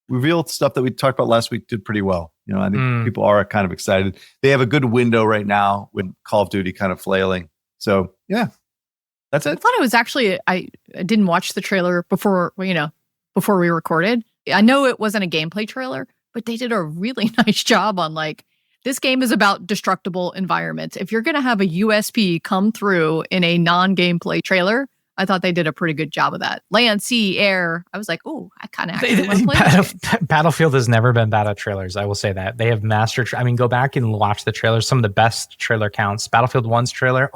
revealed stuff that we talked about last week did pretty well. I think people are kind of excited. They have a good window right now with Call of Duty kind of flailing. So yeah. That's it. I thought it was actually, I didn't watch the trailer before we recorded. I know it wasn't a gameplay trailer, but they did a really nice job on like, this game is about destructible environments. If you're going to have a USP come through in a non-gameplay trailer, I thought they did a pretty good job of that. Land, sea, air. I was like, oh, I kind of actually want to play Battlefield has never been bad at trailers. I will say that. They have mastered, go back and watch the trailers. Some of the best trailer counts. Battlefield 1's trailer,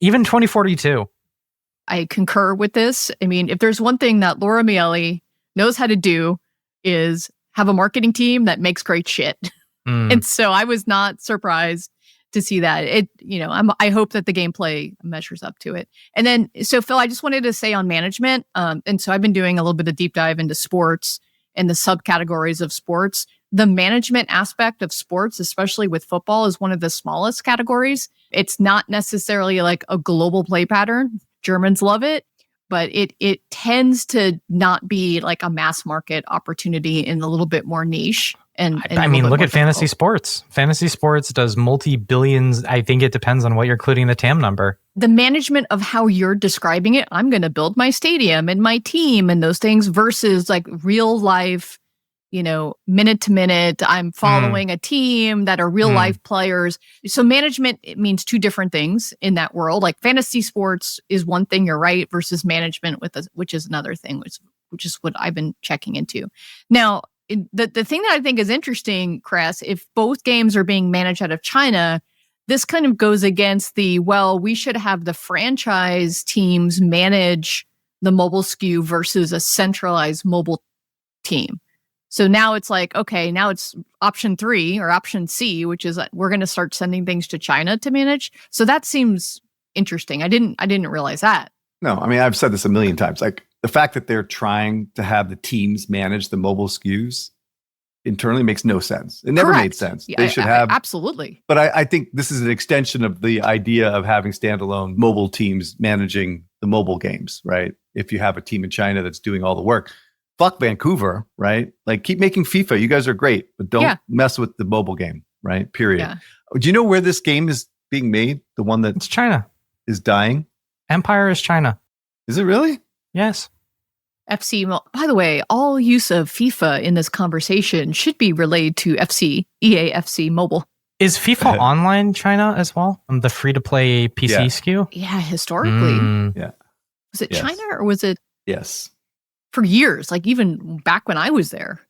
even 2042. I concur with this. I mean, if there's one thing that Laura Miele knows how to do is have a marketing team that makes great shit. And so I was not surprised to see that. I hope that the gameplay measures up to it. And then, so Phil, I just wanted to say on management, and so I've been doing a little bit of deep dive into sports and the subcategories of sports. The management aspect of sports, especially with football, is one of the smallest categories. It's not necessarily like a global play pattern. Germans love it, but it tends to not be like a mass market opportunity in a little bit more niche. And I mean, look at fantasy sports. Fantasy sports does multi-billions. I think it depends on what you're including the TAM number. The management of how you're describing it, I'm going to build my stadium and my team and those things versus like real life, minute to minute, I'm following a team that are real life players. So management, it means two different things in that world. Like fantasy sports is one thing, you're right, versus management which is another thing, which is what I've been checking into. Now, the thing that I think is interesting, Cress, if both games are being managed out of China, this kind of goes against we should have the franchise teams manage the mobile SKU versus a centralized mobile team. So now it's like, okay, now it's option 3 or option C, which is we're going to start sending things to China to manage. So that seems interesting. I didn't realize that. No, I mean, I've said this a million times. Like the fact that they're trying to have the teams manage the mobile SKUs internally makes no sense. It never made sense. Yeah, they should have. Absolutely. But I think this is an extension of the idea of having standalone mobile teams managing the mobile games, right? If you have a team in China that's doing all the work. Fuck Vancouver, right? Like keep making FIFA. You guys are great, but don't mess with the mobile game, right? Period. Yeah. Do you know where this game is being made? The one It's China. Is dying? Empire is China. Is it really? Yes. By the way, all use of FIFA in this conversation should be relayed to EA FC Mobile. Is FIFA Online China as well? The free-to-play PC SKU? Yeah, historically. Yeah. Was it China or was it? Yes. For years, like even back when I was there.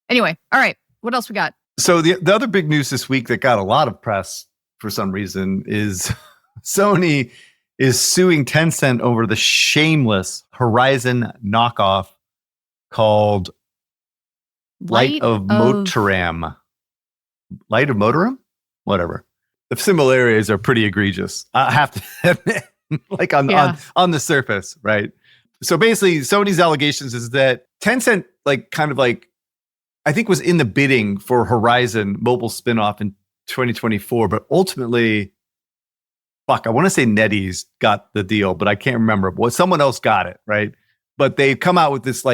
Anyway, all right. What else we got? So the other big news this week that got a lot of press for some reason is Sony is suing Tencent over the shameless Horizon knockoff called Light of Motoram. Light of Motoram? Whatever. The similarities are pretty egregious. I have to admit, like on the surface, right? So basically, Sony's allegations is that Tencent, I think was in the bidding for Horizon mobile spinoff in 2024, but ultimately, I want to say NetEase got the deal, but I can't remember. But someone else got it, right? But they've come out with this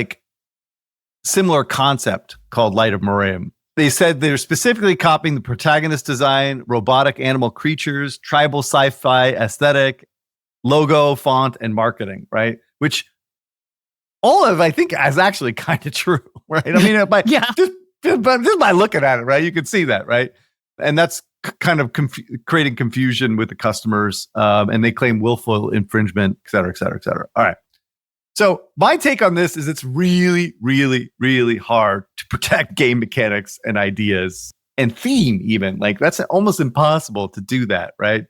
similar concept called Light of Motoram. They said they're specifically copying the protagonist design, robotic animal creatures, tribal sci-fi aesthetic, logo, font, and marketing, right? Which all of, I think, is actually kind of true, right? I mean, just by looking at it, right? You can see that, right? And that's kind of creating confusion with the customers, and they claim willful infringement, et cetera, et cetera, et cetera. All right. So my take on this is it's really, really, really hard to protect game mechanics and ideas and theme even. Like that's almost impossible to do that, right?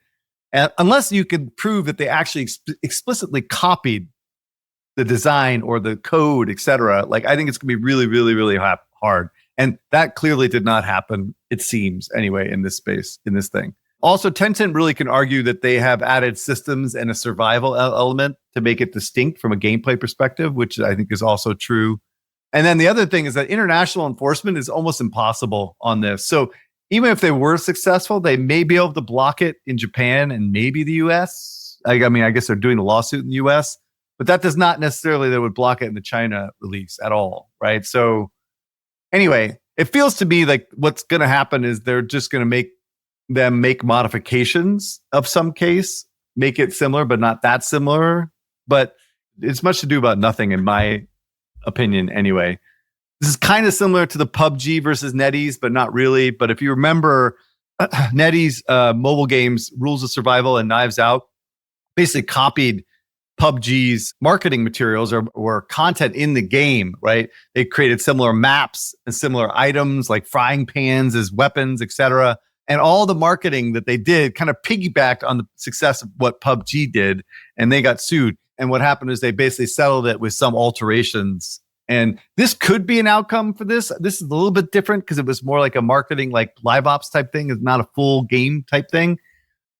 And unless you can prove that they actually explicitly copied the design or the code, et cetera. Like I think it's going to be really, really, really hard. And that clearly did not happen, it seems, anyway, in this space, in this thing. Also, Tencent really can argue that they have added systems and a survival element to make it distinct from a gameplay perspective, which I think is also true. And then the other thing is that international enforcement is almost impossible on this. So even if they were successful, they may be able to block it in Japan and maybe the US. I guess they're doing a lawsuit in the US, but that does not necessarily that would block it in the China release at all, right? So anyway, it feels to me like what's going to happen is they're just going to make modifications of some case, make it similar, but not that similar. But it's much to do about nothing, in my opinion, anyway. This is kind of similar to the PUBG versus NetEase, but not really. But if you remember, NetEase mobile games, Rules of Survival and Knives Out, basically copied PUBG's marketing materials or content in the game, right? They created similar maps and similar items like frying pans as weapons, etc. And all the marketing that they did kind of piggybacked on the success of what PUBG did, and they got sued. And what happened is they basically settled it with some alterations. And this could be an outcome for this. This is a little bit different because it was more like a marketing, like live ops type thing. It's not a full game type thing.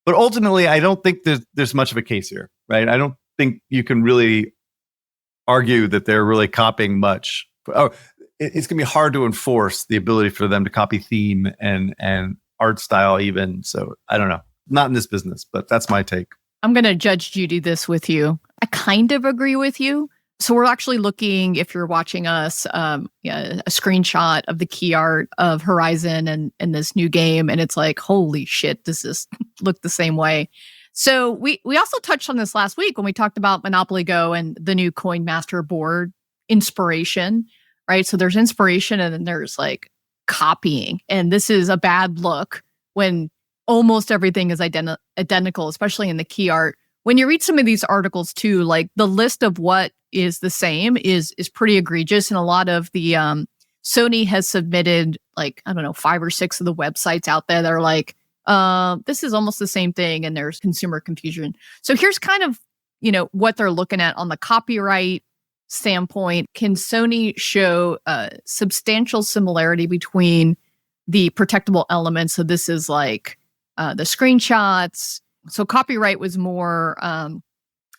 But ultimately, I don't think there's much of a case here, right? I don't think you can really argue that they're really copying much. It's going to be hard to enforce the ability for them to copy theme and art style even. So I don't know. Not in this business, but that's my take. I'm going to judge Judy this with you. I kind of agree with you. So we're actually looking, if you're watching us, a screenshot of the key art of Horizon and this new game. And it's like, holy shit, does this look the same way? So we also touched on this last week when we talked about Monopoly Go and the new Coin Master board inspiration, right? So there's inspiration and then there's like copying. And this is a bad look when almost everything is identical, especially in the key art. When you read some of these articles too, like the list of what is the same is pretty egregious. And a lot of the Sony has submitted like, I don't know, 5 or 6 of the websites out there that are like, this is almost the same thing. And there's consumer confusion. So here's kind of, what they're looking at on the copyright standpoint. Can Sony show substantial similarity between the protectable elements? So this is like the screenshots. So copyright was more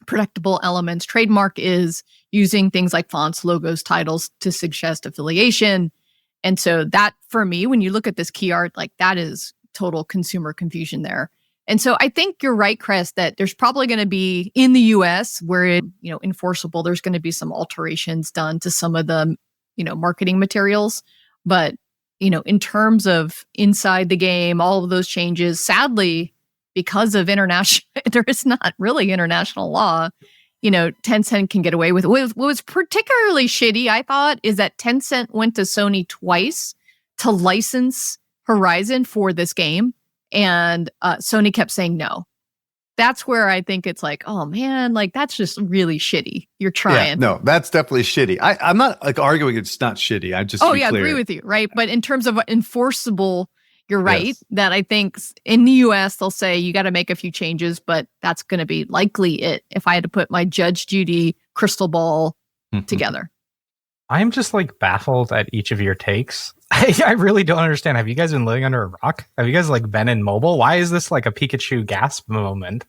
protectable elements. Trademark is using things like fonts, logos, titles to suggest affiliation. And so that, for me, when you look at this key art, like that is total consumer confusion there. And so I think you're right, Chris, that there's probably going to be, in the US, where it, enforceable, there's going to be some alterations done to some of the, marketing materials. But, in terms of inside the game, all of those changes, sadly, because of international, there is not really international law, Tencent can get away with it. What was particularly shitty, I thought, is that Tencent went to Sony twice to license Horizon for this game. And Sony kept saying no. That's where I think it's like, oh man, like that's just really shitty. You're trying. Yeah, no, that's definitely shitty. I'm not like arguing it's not shitty. I just clear. Agree with you, right? But in terms of enforceable, you're right, yes, that I think in the US, they'll say you got to make a few changes, but that's going to be likely it if I had to put my Judge Judy crystal ball together. I'm just like baffled at each of your takes. I really don't understand. Have you guys been living under a rock? Have you guys like been in mobile? Why is this like a Pikachu gasp moment?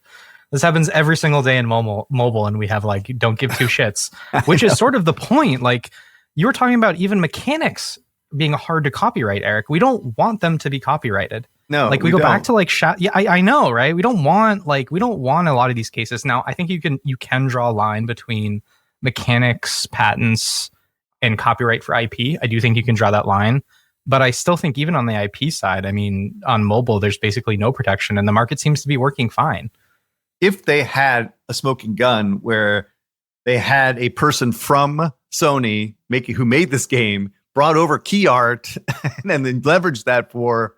This happens every single day in mobile, and we have like don't give two shits, which is sort of the point. Like you were talking about even mechanics being hard to copyright, Eric. We don't want them to be copyrighted. No, like we go back to like yeah, I know, right? We don't want a lot of these cases. Now, I think you can draw a line between mechanics, patents, and copyright for IP. I do think you can draw that line, but I still think even on the IP side, I mean, on mobile, there's basically no protection, and the market seems to be working fine. If they had a smoking gun where they had a person from Sony who made this game, brought over key art, and then leveraged that for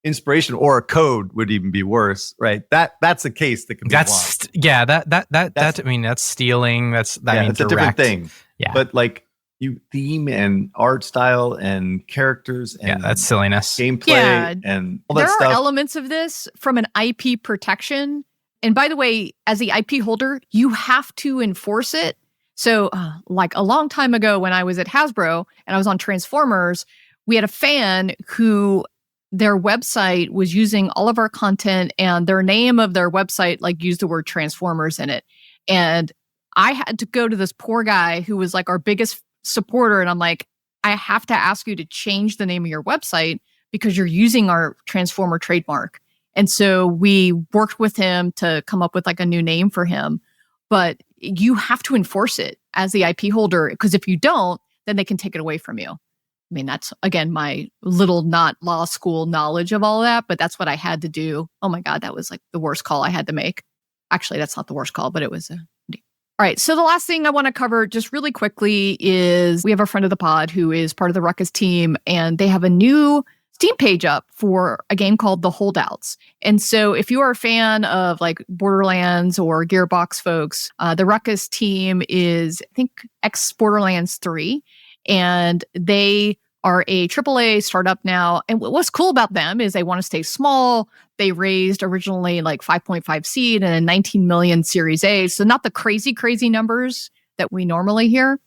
inspiration, or a code would even be worse, right? That's a case that can be lost. Yeah, that's I mean, that's stealing. That's a different thing. Yeah, but like you theme and art style and characters and that's silliness, gameplay and all that stuff. There are elements of this from an IP protection. And by the way, as the IP holder, you have to enforce it. So like a long time ago when I was at Hasbro and I was on Transformers, we had a fan who their website was using all of our content, and their name of their website like used the word Transformers in it. And I had to go to this poor guy who was like our biggest supporter. And I'm like, I have to ask you to change the name of your website because you're using our Transformer trademark. And so we worked with him to come up with like a new name for him. But you have to enforce it as the IP holder, because if you don't, then they can take it away from you. I mean, that's, again, my little not law school knowledge of all of that, but that's what I had to do. Oh my God, that was like the worst call I had to make. Actually, that's not the worst call, but it was. All right, so the last thing I want to cover just really quickly is we have a friend of the pod who is part of the Ruckus team, and they have a new Steam page up for a game called The Holdouts. And so if you are a fan of like Borderlands or Gearbox folks, the Ruckus team is, I think, ex-Borderlands 3. And they are a AAA startup now. And what's cool about them is they want to stay small. They raised originally like 5.5 seed and a 19 million Series A. So not the crazy numbers that we normally hear.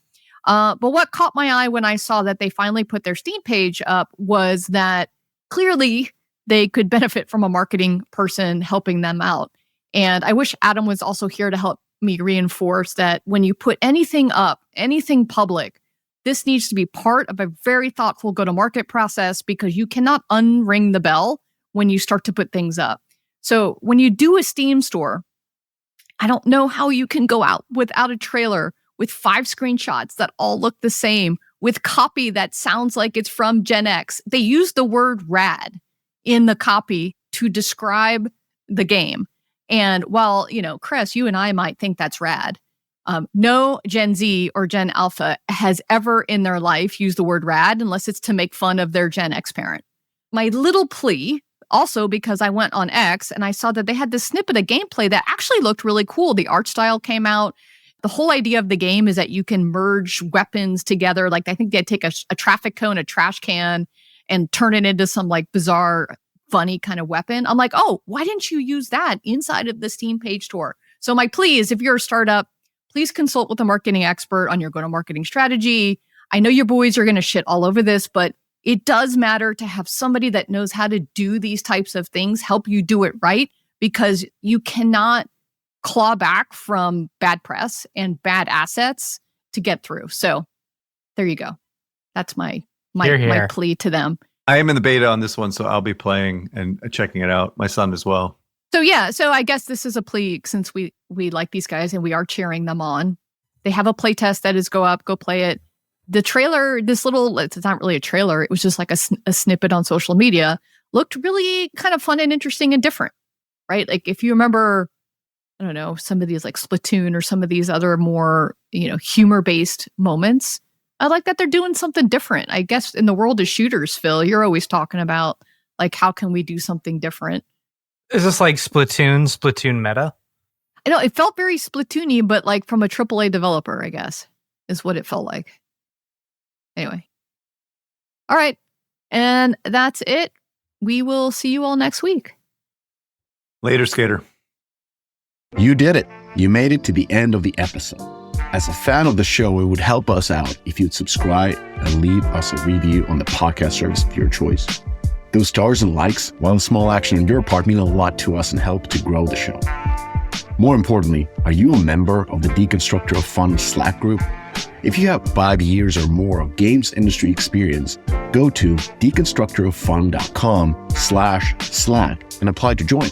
But what caught my eye when I saw that they finally put their Steam page up was that clearly they could benefit from a marketing person helping them out. And I wish Adam was also here to help me reinforce that when you put anything up, anything public, this needs to be part of a very thoughtful go-to-market process, because you cannot unring the bell when you start to put things up. So when you do a Steam store, I don't know how you can go out without a trailer with 5 screenshots that all look the same, with copy that sounds like it's from Gen X. They use the word rad in the copy to describe the game. And while, Chris, you and I might think that's rad, no Gen Z or Gen Alpha has ever in their life used the word rad unless it's to make fun of their Gen X parent. My little plea, also because I went on X and I saw that they had this snippet of gameplay that actually looked really cool. The art style came out. The whole idea of the game is that you can merge weapons together. Like I think they'd take a traffic cone, a trash can, and turn it into some like bizarre, funny kind of weapon. I'm like, oh, why didn't you use that inside of the Steam page store? So my plea is if you're a startup, please consult with a marketing expert on your go-to-marketing strategy. I know your boys are going to shit all over this, but it does matter to have somebody that knows how to do these types of things, help you do it right, because you cannot claw back from bad press and bad assets to get through. So there you go. That's my plea to them. I am in the beta on this one, so I'll be playing and checking it out. My son as well. So yeah, so I guess this is a plea since we like these guys and we are cheering them on. They have a play test that is go play it. The trailer, it's not really a trailer. It was just like a snippet on social media. Looked really kind of fun and interesting and different, right? Like if you remember, I don't know, some of these like Splatoon or some of these other more, humor-based moments. I like that they're doing something different. I guess in the world of shooters, Phil, you're always talking about like, how can we do something different? Is this like Splatoon meta? I know it felt very Splatoony, but like from a AAA developer, I guess, is what it felt like. Anyway. All right. And that's it. We will see you all next week. Later, Skater. You did it. You made it to the end of the episode. As a fan of the show, it would help us out if you'd subscribe and leave us a review on the podcast service of your choice. Those stars and likes, while a small action on your part, mean a lot to us and help to grow the show. More importantly, are you a member of the Deconstructor of Fun Slack group? If you have 5 years or more of games industry experience, go to deconstructoroffun.com/Slack and apply to join.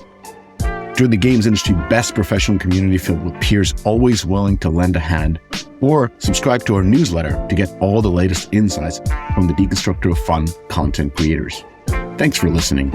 Join the games industry best professional community filled with peers always willing to lend a hand, or subscribe to our newsletter to get all the latest insights from the Deconstructor of Fun content creators. Thanks for listening.